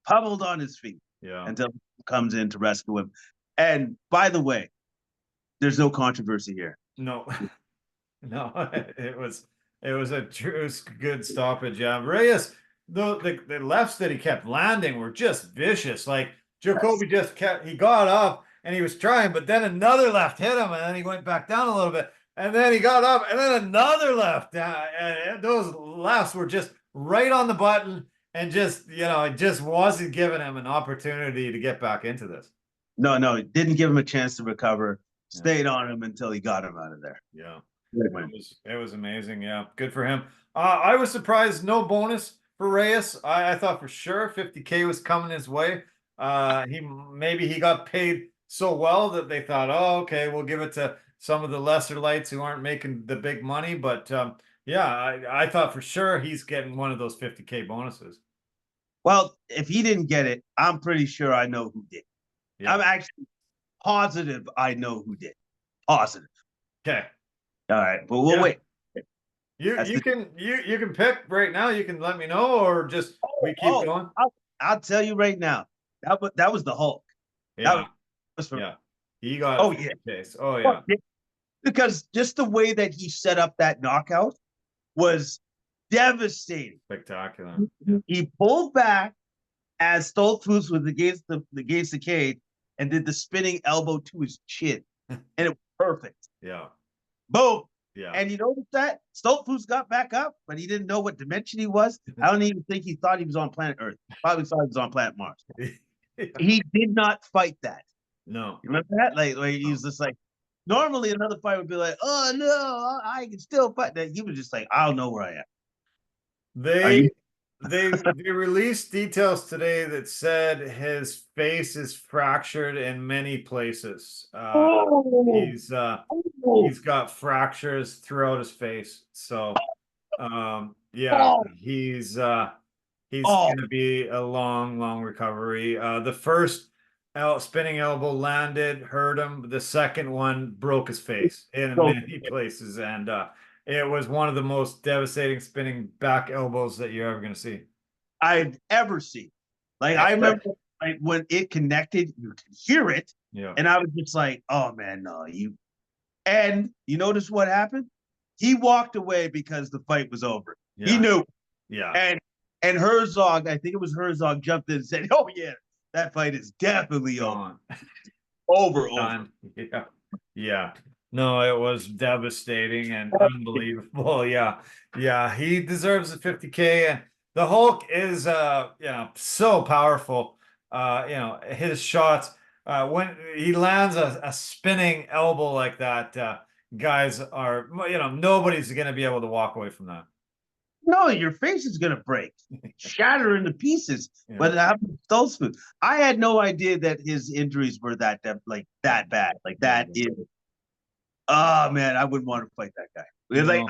Pummeled on his feet. Yeah. Until he comes in to rescue him. And by the way, there's no controversy here. No. No, it was a true good stoppage. Yeah. Reyes, the lefts that he kept landing were just vicious. Like Jacoby just he got up and he was trying, but then another left hit him, and then he went back down a little bit, and then he got up, and then another left. And those lefts were just right on the button, and just, it just wasn't giving him an opportunity to get back into this. No, it didn't give him a chance to recover. Stayed on him until he got him out of there. Yeah. It was amazing. Yeah, good for him. I was surprised no bonus for Reyes. I thought for sure $50K was coming his way. He got paid so well that they thought, oh, okay, we'll give it to some of the lesser lights who aren't making the big money. But I thought for sure he's getting one of those $50K bonuses. Well, if he didn't get it, I'm pretty sure I know who did. Yeah. I'm actually positive I know who did. Positive. Okay. All right, but we'll wait. You can pick right now. You can let me know, or just we keep going. I'll tell you right now. That was the Hulk. Yeah. He got. Oh yeah. Case. Oh yeah. Because just the way that he set up that knockout was devastating. Spectacular. He pulled back as Stoltzfus was against the cage and did the spinning elbow to his chin, and it was perfect. Yeah. Boom. Yeah. And you notice that Stoltzfus got back up, but he didn't know what dimension he was. I don't even think he thought he was on planet Earth. Probably thought he was on planet Mars. He did not fight that. No. You remember that? Like he was just like, normally another fight would be like, oh no, I can still fight. That he was just like, I don't know where I am. They released details today that said his face is fractured in many places. He's got fractures throughout his face. So he's gonna be a long recovery. The first spinning elbow landed, hurt him. The second one broke his face in many places, and it was one of the most devastating spinning back elbows that you're ever going to see. I've ever seen. Like, I remember when it connected, you could hear it. Yeah. And I was just like, oh man, no, and you notice what happened? He walked away because the fight was over. Yeah. He knew. Yeah. And Herzog, I think it was Herzog, jumped in and said, oh yeah, that fight is definitely over. Over. Yeah. Yeah. No, it was devastating and unbelievable. Yeah. He deserves a 50K, and the Hulk is so powerful. His shots, when he lands a spinning elbow like that, guys are, nobody's going to be able to walk away from that. No, your face is going to break, shatter into pieces. Yeah. But it happened to Stoltzfus. I had no idea that his injuries were that bad. Like that is. Oh man, I wouldn't want to fight that guy. Because if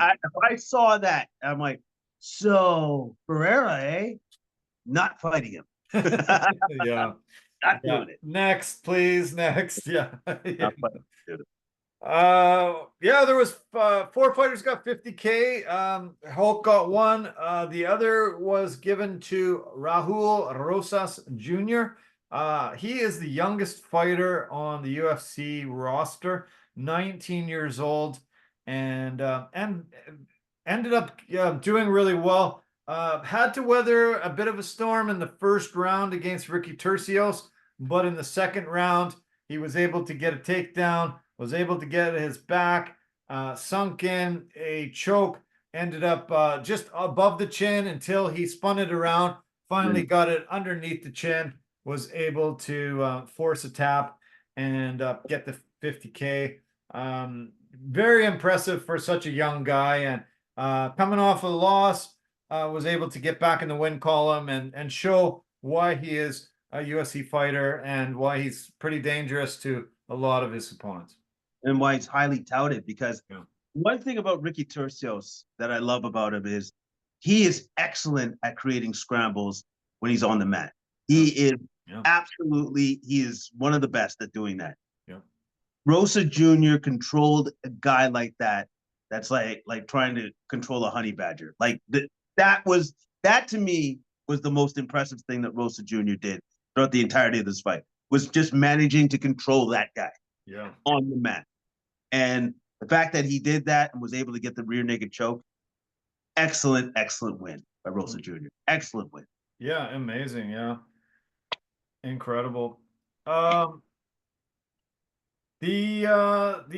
I saw that, I'm like, so Pereira, eh? Not fighting him. Yeah. Not doing it. Next, please. Next. Yeah. There was 4 fighters got 50K. Hulk got 1. The other was given to Rahul Rosas Jr. He is the youngest fighter on the UFC roster, 19 years old, and ended up doing really well. Had to weather a bit of a storm in the first round against Ricky Tercios, but in the second round, he was able to get a takedown, was able to get his back, sunk in a choke, ended up just above the chin until he spun it around, finally got it underneath the chin, was able to force a tap and get the 50K. Very impressive for such a young guy, and coming off a loss, was able to get back in the win column and show why he is a UFC fighter and why he's pretty dangerous to a lot of his opponents. And why he's highly touted, because Yeah. one thing about Ricky Tercios that I love about him is he is excellent at creating scrambles when he's on the mat. He is absolutely, he is one of the best at doing that. Yeah. Rosa Jr. controlled a guy like that. That's like trying to control a honey badger. Like that to me was the most impressive thing that Rosa Jr. did throughout the entirety of this fight, was just managing to control that guy on the mat. And the fact that he did that and was able to get the rear naked choke, excellent win by Rosa Jr. Excellent win. Yeah, amazing. Yeah. Incredible. The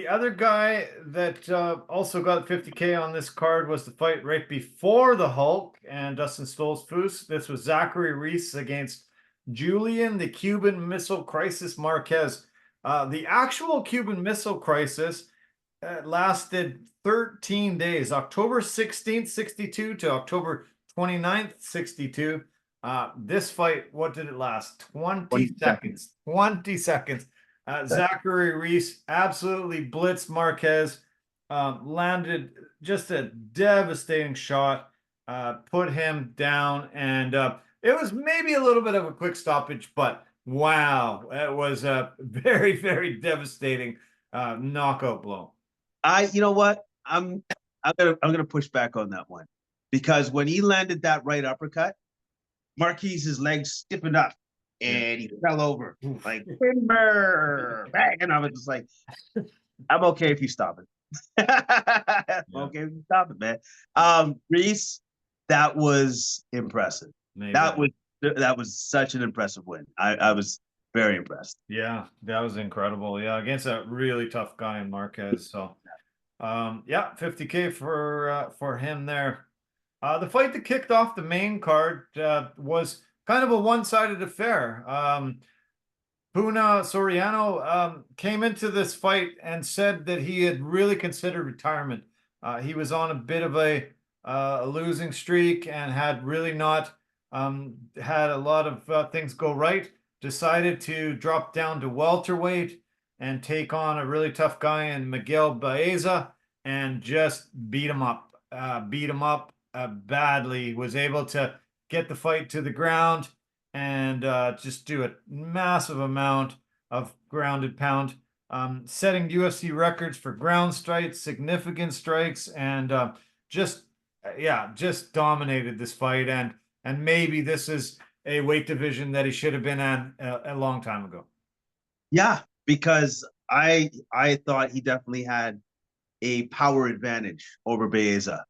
other guy that also got 50K on this card was the fight right before the Hulk and Dustin Stoltzfus. This was Zachary Reese against Julian the Cuban Missile Crisis Marquez. The actual Cuban Missile Crisis lasted 13 days, October 16th, 62 to October 29th, 62. This fight, what did it last? 20 seconds. 20 seconds. Zachary Reese absolutely blitzed Marquez, landed just a devastating shot, put him down, and it was maybe a little bit of a quick stoppage, but wow, it was a very, very devastating knockout blow. You know what? I'm gonna push back on that one, because when he landed that right uppercut, Marquez's legs stiffened up and he fell over like timber, bang, and I was just like, I'm okay if you stop it. Okay if you stop it, man. Reese, that was impressive. Maybe. That was such an impressive win. I was very impressed. Yeah, that was incredible. Yeah, against a really tough guy in Marquez. So yeah, 50K for him there. The fight that kicked off the main card was kind of a one-sided affair. Puna Soriano came into this fight and said that he had really considered retirement. He was on a bit of a losing streak and had really not had a lot of things go right. Decided to drop down to welterweight and take on a really tough guy in Miguel Baeza and just beat him up. Badly. Was able to get the fight to the ground and just do a massive amount of grounded pound, setting UFC records for ground strikes, significant strikes, and just dominated this fight. And maybe this is a weight division that he should have been in a long time ago. Yeah, because I thought he definitely had a power advantage over Baeza.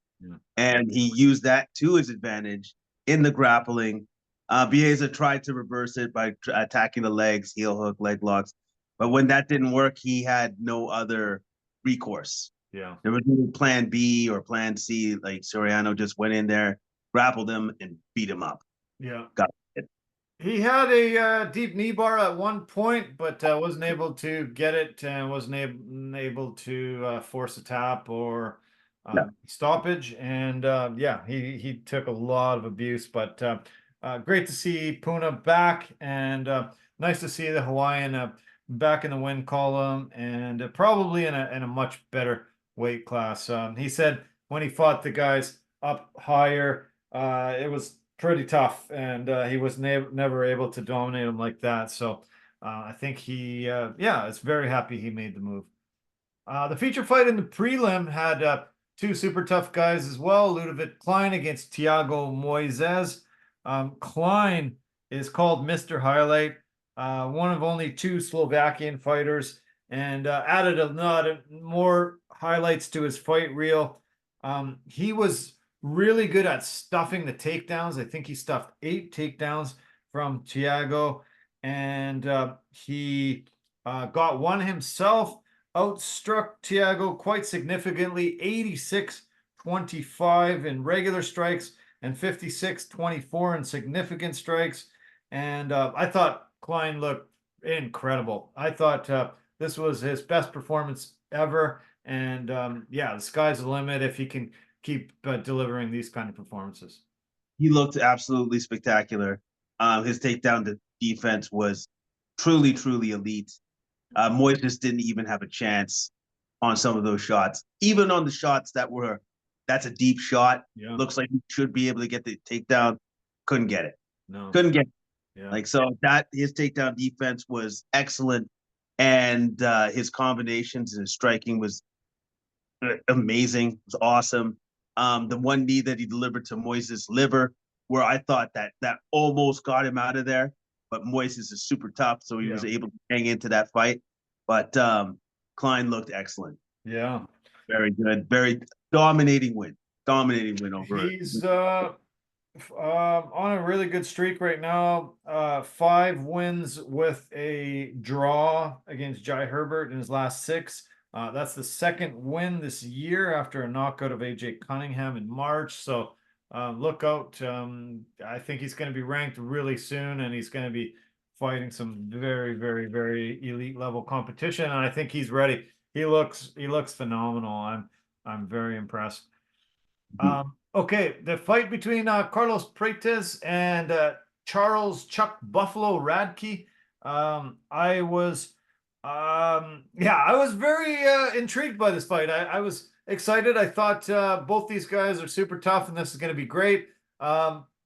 And he used that to his advantage in the grappling. Baeza tried to reverse it by attacking the legs, heel hook, leg locks. But when that didn't work, he had no other recourse. Yeah. There was no plan B or plan C. Like Soriano just went in there, grappled him, and beat him up. Yeah. Got it. He had a deep knee bar at one point, but wasn't able to get it and wasn't able to force a tap or stoppage. And he took a lot of abuse, but great to see Puna back, and nice to see the Hawaiian back in the win column, and probably in a much better weight class. He said when he fought the guys up higher, it was pretty tough, and he was never able to dominate him like that. So I think he is very happy he made the move. The feature fight in the prelim had two super tough guys as well. Ludovic Klein against Thiago Moises. Klein is called Mr. Highlight, one of only two Slovakian fighters, and added a lot more highlights to his fight reel. He was really good at stuffing the takedowns. I think he stuffed 8 takedowns from Thiago, and he got one himself, outstruck Thiago quite significantly, 86-25 in regular strikes and 56-24 in significant strikes. And I thought Klein looked incredible. I thought this was his best performance ever. And yeah, the sky's the limit if he can keep delivering these kind of performances. He looked absolutely spectacular. His takedown defense was truly, truly elite. Moises didn't even have a chance on some of those shots. Even on the shots that's a deep shot. Yeah. Looks like he should be able to get the takedown. Couldn't get it. No. Couldn't get it. Yeah. Like, so that his takedown defense was excellent. And his combinations and his striking was amazing. It was awesome. The one knee that he delivered to Moises' liver, where I thought that almost got him out of there, but Moises is super tough, so he was able to hang into that fight. But Klein looked excellent. Yeah. Very good. Very dominating win. Dominating win over. He's on a really good streak right now. 5 wins with a draw against Jai Herbert in his last 6. That's the second win this year after a knockout of AJ Cunningham in March. So look out. I think he's going to be ranked really soon, and he's going to be fighting some very, very, very elite level competition. And I think he's ready. He looks phenomenal. I'm very impressed. Okay, the fight between Carlos Prates and Charles Chuck Buffalo Radke. I was very intrigued by this fight. I was excited. I thought both these guys are super tough, and this is going to be great.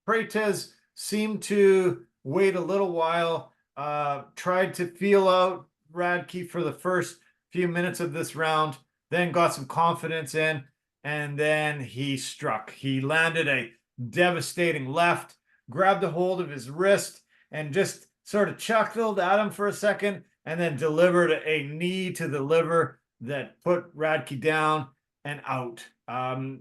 Prates seemed to wait a little while, tried to feel out Radke for the first few minutes of this round, then got some confidence in, and then he struck. He landed a devastating left, grabbed a hold of his wrist, and just sort of chuckled at him for a second, and then delivered a knee to the liver that put Radke down and out. I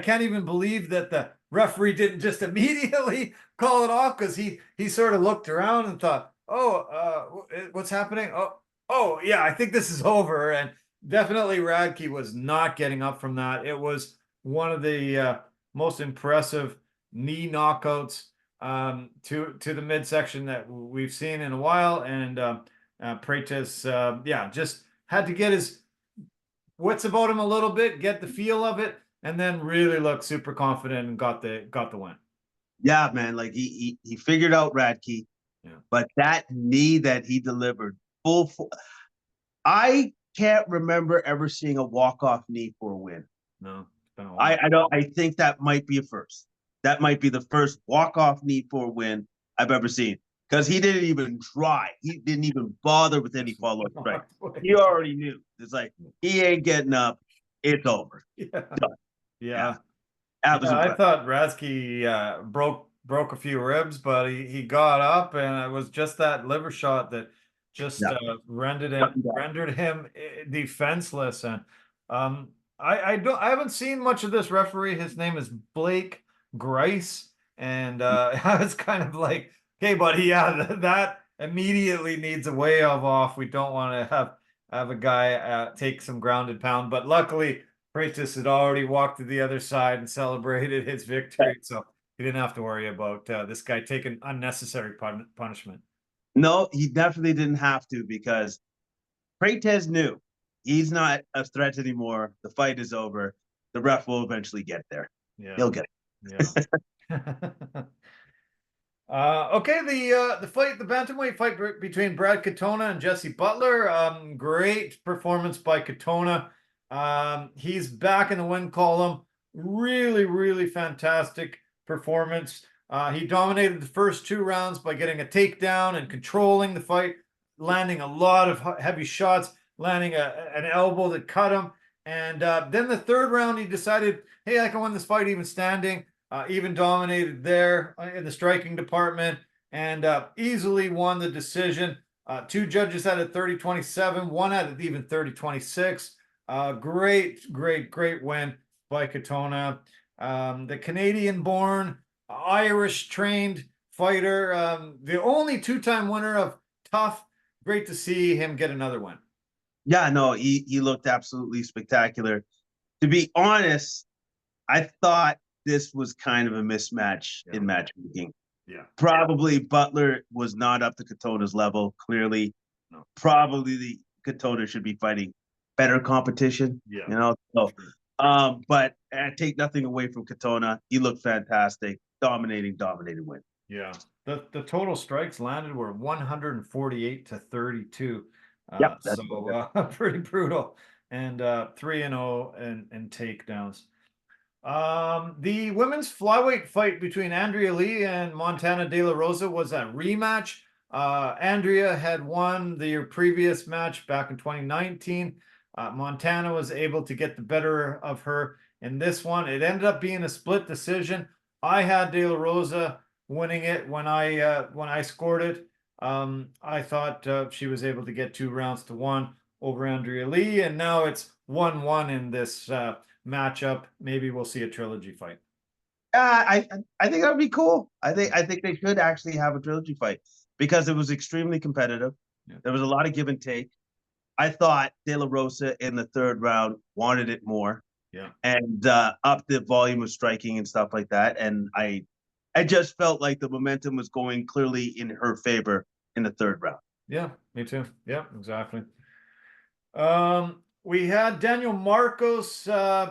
can't even believe that the referee didn't just immediately call it off, because he sort of looked around and thought, what's happening? Oh yeah, I think this is over. And definitely Radke was not getting up from that. It was one of the most impressive knee knockouts to the midsection that we've seen in a while. And Prates, just had to get his wits about him a little bit, get the feel of it, and then really look super confident and got the win. Yeah, man. Like he figured out Radke, but that knee that he delivered full. I can't remember ever seeing a walk-off knee for a win. No, it's been a while. I don't. I think that might be a first. That might be the first walk-off knee for a win I've ever seen, because he didn't even try. He didn't even bother with any follow-up strike. He already knew. It's like, he ain't getting up. It's over. Yeah. I thought Radke broke a few ribs, but he got up, and it was just that liver shot that just rendered him defenseless. And I haven't seen much of this referee. His name is Blake Grice, and I was kind of like, okay, buddy, that immediately needs a way off. We don't want to have a guy take some grounded pound, but luckily Prates had already walked to the other side and celebrated his victory, so he didn't have to worry about this guy taking unnecessary punishment. No, he definitely didn't have to, because Prates knew he's not a threat anymore. The fight is over. The ref will eventually get there. Yeah. He'll get it. Yeah. Okay, the bantamweight fight between Brad Katona and Jesse Butler. Great performance by Katona. He's back in the win column. Really, really fantastic performance. He dominated the first 2 rounds by getting a takedown and controlling the fight, landing a lot of heavy shots, landing an elbow that cut him. And then the 3rd round, he decided, hey, I can win this fight even standing. Even dominated there in the striking department, and easily won the decision. 2 judges had it 30-27, one had it even 30-26. Great win by Katona. the Canadian-born, Irish-trained fighter, the only two-time winner of Tough. Great to see him get another win. Yeah, no, he looked absolutely spectacular. To be honest, I thought this was kind of a mismatch in matchmaking. Yeah. Probably Butler was not up to Katona's level, clearly. No. Probably the Katona should be fighting better competition. Yeah. So but I take nothing away from Katona. He looked fantastic. Dominating win. Yeah. The total strikes landed were 148 to 32. Yep, So pretty brutal. And 3-0 and takedowns. The women's flyweight fight between Andrea Lee and Montana De La Rosa was a rematch. Andrea had won the previous match back in 2019. Montana was able to get the better of her in this one. It ended up being a split decision. I had De La Rosa winning it when I scored it. I thought she was able to get 2 rounds to 1 over Andrea Lee, and now it's 1-1 in this matchup. Maybe we'll see a trilogy fight. I think that would be cool. I think they should actually have a trilogy fight because it was extremely competitive. Yeah. There was a lot of give and take. I thought De La Rosa in the 3rd round wanted it more. Yeah. And up the volume of striking and stuff like that. And I just felt like the momentum was going clearly in her favor in the 3rd round. Yeah, me too. Yeah, exactly. We had Daniel Marcos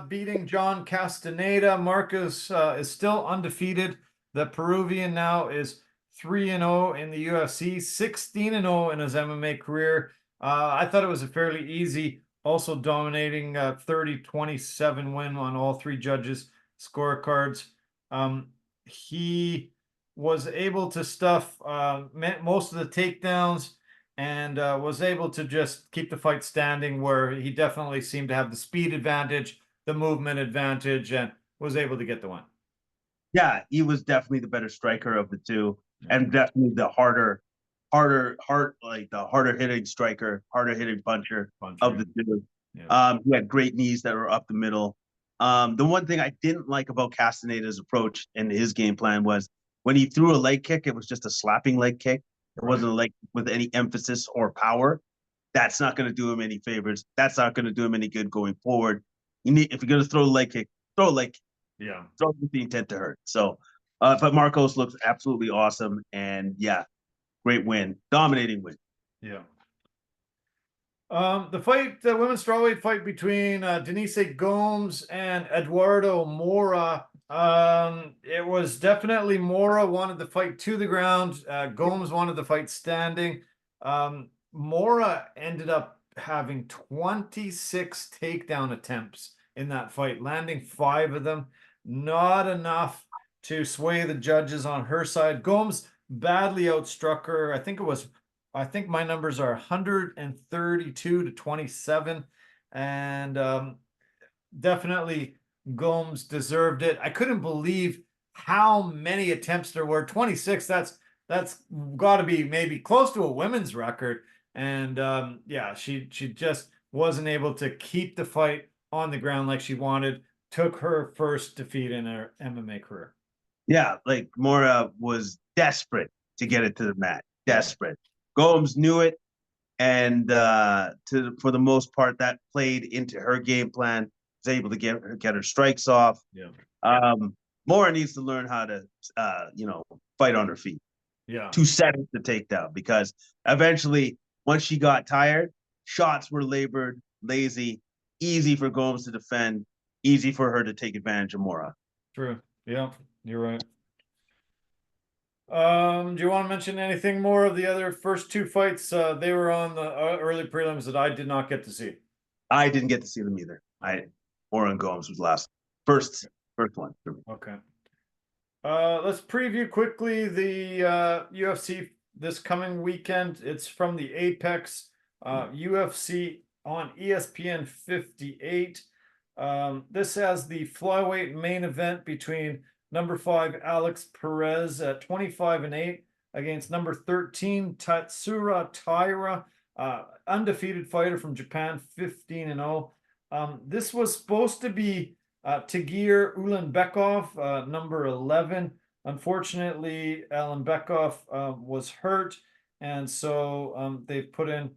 beating John Castaneda. Marcos is still undefeated. The Peruvian now is 3-0 in the UFC, 16-0 in his MMA career. I thought it was a fairly easy, also dominating 30-27 win on all 3 judges' scorecards. He was able to stuff most of the takedowns and was able to just keep the fight standing, where he definitely seemed to have the speed advantage, the movement advantage, and was able to get the win. Yeah, he was definitely the better striker of the 2, and definitely the harder hitting striker, harder hitting puncher of the 2. Yeah. He had great knees that were up the middle. The one thing I didn't like about Castaneda's approach and his game plan was when he threw a leg kick, it was just a slapping leg kick. It wasn't like with any emphasis or power. That's not going to do him any favors. That's not going to do him any good going forward. If you're going to throw a leg kick, throw a leg kick. Yeah. Throw with the intent to hurt. So, but Marcos looks absolutely awesome. And yeah, great win. Dominating win. Yeah. The women's strawweight fight between Denise Gomes and Eduardo Mora. It was definitely Mora wanted the fight to the ground. Gomes wanted the fight standing. Mora ended up having 26 takedown attempts in that fight, landing 5 of them. Not enough to sway the judges on her side. Gomes badly outstruck her. I think my numbers are 132 to 27, and definitely Gomes deserved it. I couldn't believe how many attempts there were. 26. That's got to be maybe close to a women's record. And yeah, she just wasn't able to keep the fight on the ground like she wanted. Took her first defeat in her MMA career. Yeah, like Mora was desperate to get it to the mat. Desperate. Gomes knew it, and for the most part, that played into her game plan. Was able to get her strikes off. Yeah. Mora needs to learn how to, fight on her feet. Yeah. To set up the takedown, because eventually, once she got tired, shots were labored, lazy, easy for Gomes to defend, easy for her to take advantage of Mora. True. Yeah, you're right. Do you want to mention anything more of the other first 2 fights? They were on the early prelims that I did not get to see. I didn't get to see them either. Mora and Gomes was first one for me. Okay. Let's preview quickly the UFC this coming weekend. It's from the Apex UFC on ESPN 58. This has the flyweight main event between number 5 Alex Perez at 25-8 against number 13 Tatsura Taira, undefeated fighter from Japan, 15-0. This was supposed to be Tagir Ulanbekov, number 11. Unfortunately, Ulanbekov was hurt, and so they put in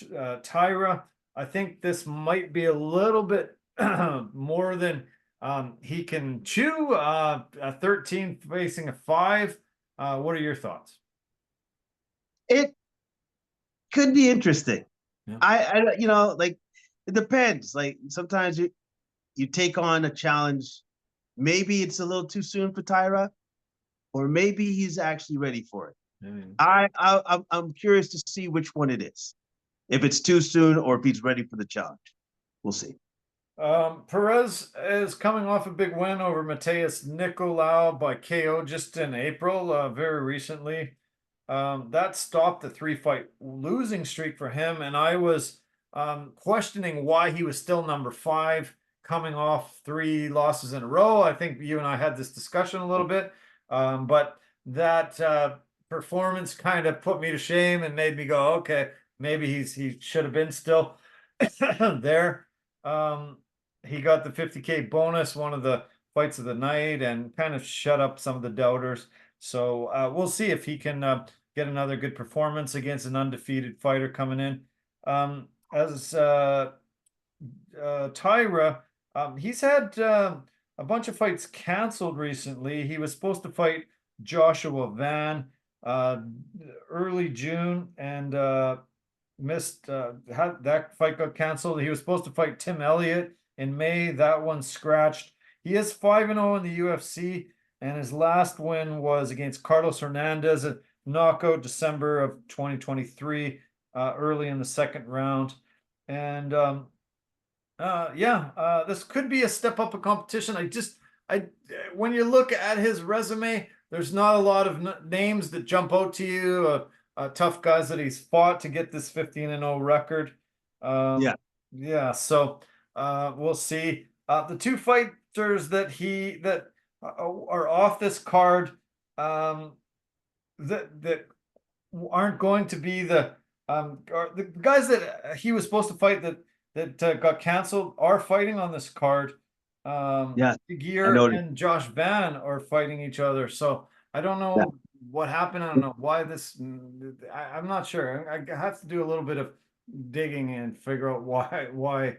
Tyra. I think this might be a little bit more than he can chew. A 13 facing a 5. What are your thoughts? It could be interesting. Yeah. Like it depends. Like sometimes you take on a challenge. Maybe it's a little too soon for Tyra, or maybe he's actually ready for it. I'm curious to see which one it is. If it's too soon or if he's ready for the challenge. We'll see. Perez is coming off a big win over Mateus Nicolau by KO just in April, very recently. That stopped the 3-fight losing streak for him, and I was questioning why he was still number 5 coming off 3 losses in a row. I think you and I had this discussion a little bit, but that performance kind of put me to shame and made me go, okay, maybe he should have been still there. He got the 50K bonus, one of the fights of the night, and kind of shut up some of the doubters. So we'll see if he can get another good performance against an undefeated fighter coming in. As Tyra, he's had a bunch of fights canceled recently. He was supposed to fight Joshua Van early June and missed. That fight got canceled. He was supposed to fight Tim Elliott in May. That one scratched. He is 5-0 in the UFC, and his last win was against Carlos Hernandez, a knockout December of 2023, early in the second round. And this could be a step up of competition. When you look at his resume, there's not a lot of names that jump out to you. Tough guys that he's fought to get this 15-0 record. So we'll see. The 2 fighters that are off this card that aren't going to be the guys that he was supposed to fight that got canceled are fighting on this card. Gear and Josh Van are fighting each other. So I don't know what happened. I don't know why this. I'm not sure. I have to do a little bit of digging and figure out why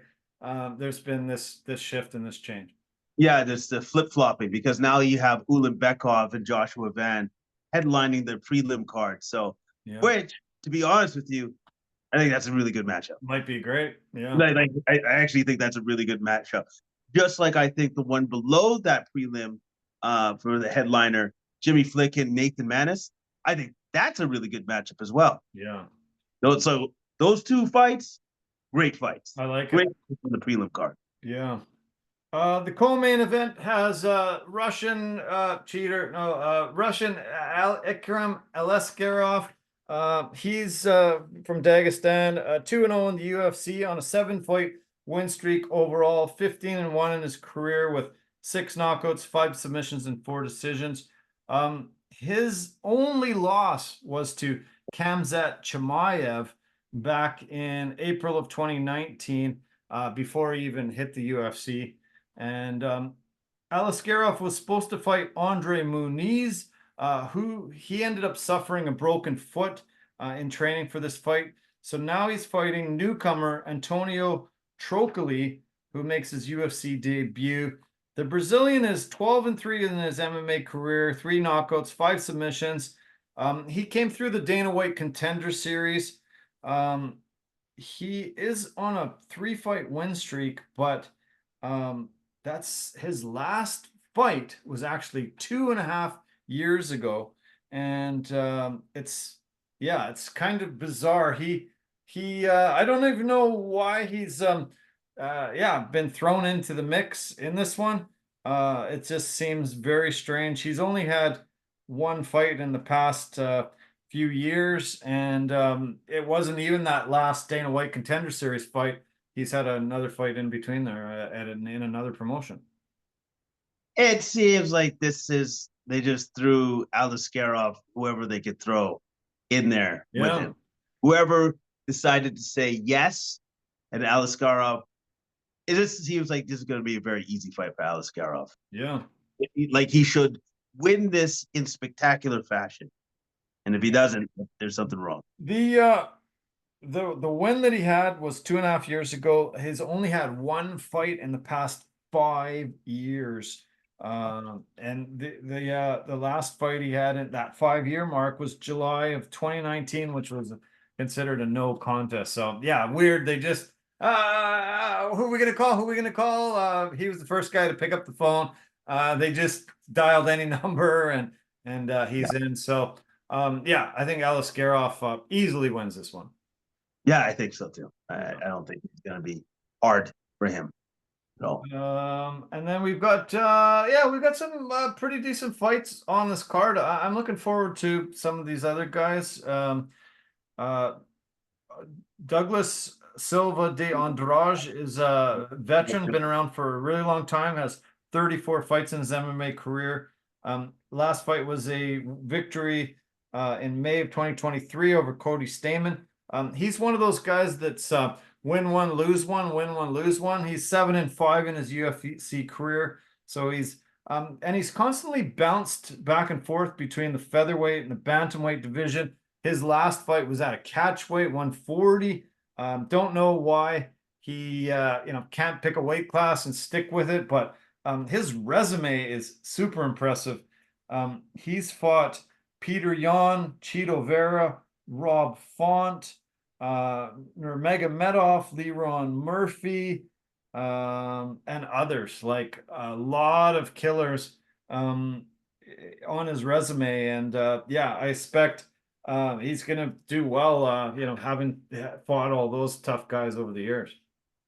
there's been this shift and this change. Yeah, there's the flip-flopping because now you have Ulanbekov and Joshua Van headlining the prelim card. So, which, to be honest with you, I think that's a really good matchup. Might be great. Yeah. I actually think that's a really good matchup. Just like I think the one below that prelim for the headliner, Jimmy Flick and Nathan Manis, I think that's a really good matchup as well. Yeah. So those 2 fights, great fights. I like great it. On the prelim card. Yeah. The co-main event has Russian Russian Ikram Aleskarov. He's from Dagestan, 2-0 in the UFC on a 7-fight win streak overall, 15-1 in his career with 6 knockouts, 5 submissions, and 4 decisions. His only loss was to Khamzat Chimaev back in April of 2019, before he even hit the UFC. And Aleskarov was supposed to fight Andre Muniz, who he ended up suffering a broken foot in training for this fight. So now he's fighting newcomer Antonio Trocoli, who makes his UFC debut. The Brazilian is 12-3 in his MMA career, 3 knockouts, 5 submissions. He came through the Dana White Contender Series. He is on a 3-fight win streak, but that's his last fight was actually 2.5 years ago, and it's kind of bizarre. He I don't even know why he's been thrown into the mix in this one. It just seems very strange. He's only had 1 fight in the past few years, and it wasn't even that last Dana White Contender Series fight. He's had another fight in between there in another promotion. It seems like they just threw Aleskarov, whoever they could throw in there with him. Whoever decided to say yes, and Aleskarov it just seems like this is going to be a very easy fight for Askarov. Yeah. Like he should win this in spectacular fashion, and if he doesn't, there's something wrong. The win that he had was 2.5 years ago. He's only had one fight in the past 5 years. And the last fight he had at that 5 year mark was July of 2019, which was considered a no contest. So yeah, weird. They just who are we gonna call? Who are we gonna call? He was the first guy to pick up the phone. They just dialed any number and he's in. So yeah, I think Askarov easily wins this one. Yeah, I think so too. I don't think it's going to be hard for him at all. And then we've got some pretty decent fights on this card. I'm looking forward to some of these other guys. Douglas Silva de Andrade is a veteran, been around for a really long time, has 34 fights in his MMA career. Last fight was a victory in May of 2023 over Cody Stamann. He's one of those guys that's win one, lose one, win one, lose one. He's 7-5 in his UFC career. So he's constantly bounced back and forth between the featherweight and the bantamweight division. His last fight was at a catchweight 140. Don't know why he can't pick a weight class and stick with it, but his resume is super impressive. He's fought Peter Yan, Chito Vera, Rob Font, Nurmagomedov, Leron Murphy, and others. Like a lot of killers on his resume. And yeah, I expect he's gonna do well, having fought all those tough guys over the years.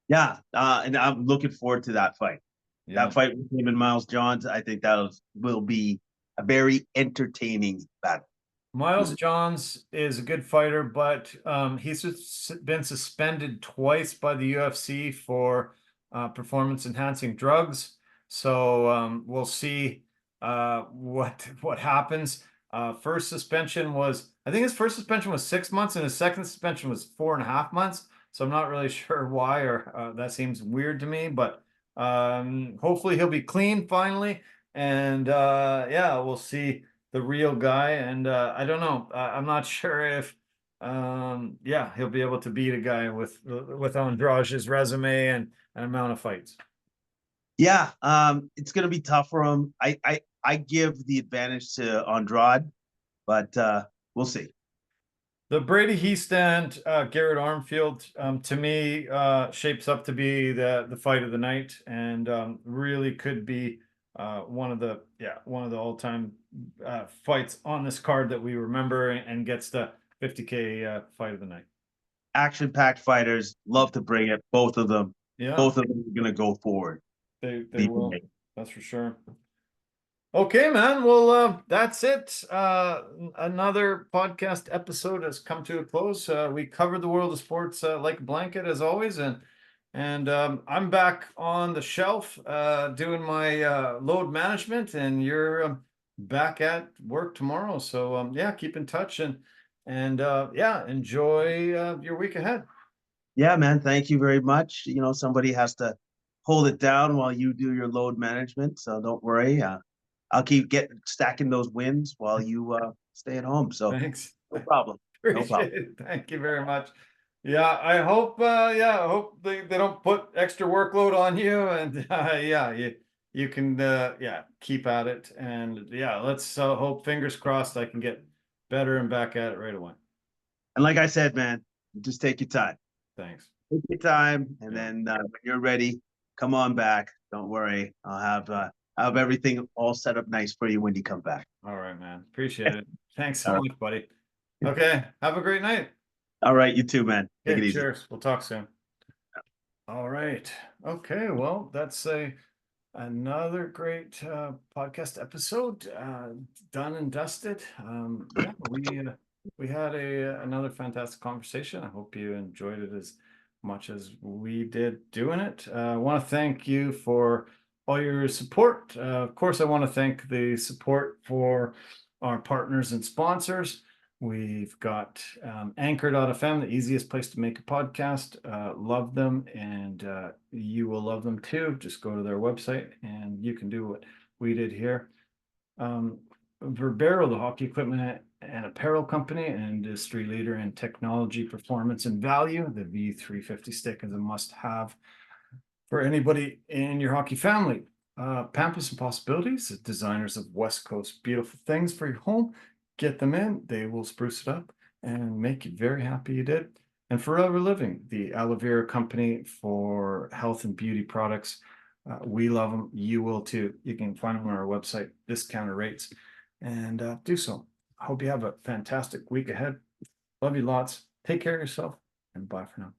Yeah, and I'm looking forward to that fight. Yeah. That fight with him and Miles Johns, I think that will be a very entertaining battle. Miles Johns is a good fighter, but he's been suspended twice by the UFC for performance-enhancing drugs. So we'll see what happens. First suspension was, I think his first suspension was 6 months, and his second suspension was 4.5 months. So I'm not really sure why, or that seems weird to me. But hopefully he'll be clean finally, and yeah, we'll see the real guy. And I don't know. I'm not sure if yeah, he'll be able to beat a guy with Andrade's resume and an amount of fights. Yeah, it's going to be tough for him. I give the advantage to Andrade, but we'll see. The Brady Heastand, Garrett Armfield, to me, shapes up to be the fight of the night, and really could be one of the all-time fights on this card that we remember, and gets the 50K fight of the night. Action-packed fighters, love to bring it. Both of them. Yeah, both of them are going to go forward. They will. That's for sure. Okay, man. Well, that's it. Another podcast episode has come to a close. We covered the world of sports like a blanket, as always, and I'm back on the shelf doing my load management, and you're back at work tomorrow. So yeah, keep in touch, and yeah, enjoy your week ahead. Yeah, man. Thank you very much. Somebody has to hold it down while you do your load management, so don't worry. I'll keep stacking those wins while you stay at home. So thanks. No problem. Appreciate no problem. it. Thank you very much. Yeah, I hope they don't put extra workload on you, and yeah, you can keep at it, and yeah, let's hope, fingers crossed, I can get better and back at it right away. And like I said, man, just take your time. Thanks. Take your time, and then when you're ready, come on back. Don't worry. I'll have everything all set up nice for you when you come back. All right, man. Appreciate it. Thanks so much, buddy. Okay. Have a great night. All right. You too, man. Take it easy. Cheers. We'll talk soon. All right. Okay. Well, that's another great podcast episode done and dusted. Yeah, we had another fantastic conversation. I hope you enjoyed it as much as we did doing it. I want to thank you for all your support. Of course, I want to thank the support for our partners and sponsors. We've got Anchor.fm, the easiest place to make a podcast. Love them, and you will love them too. Just go to their website and you can do what we did here. Verbero, the hockey equipment and apparel company, and industry leader in technology, performance, and value. The V350 stick is a must-have for anybody in your hockey family. Pampas and Possibilities, designers of West Coast beautiful things for your home. Get them in, they will spruce it up and make you very happy you did. And Forever Living, the aloe vera company for health and beauty products. We love them, you will too. You can find them on our website, discounted rates, and do so. I hope you have a fantastic week ahead. Love you lots. Take care of yourself, and bye for now.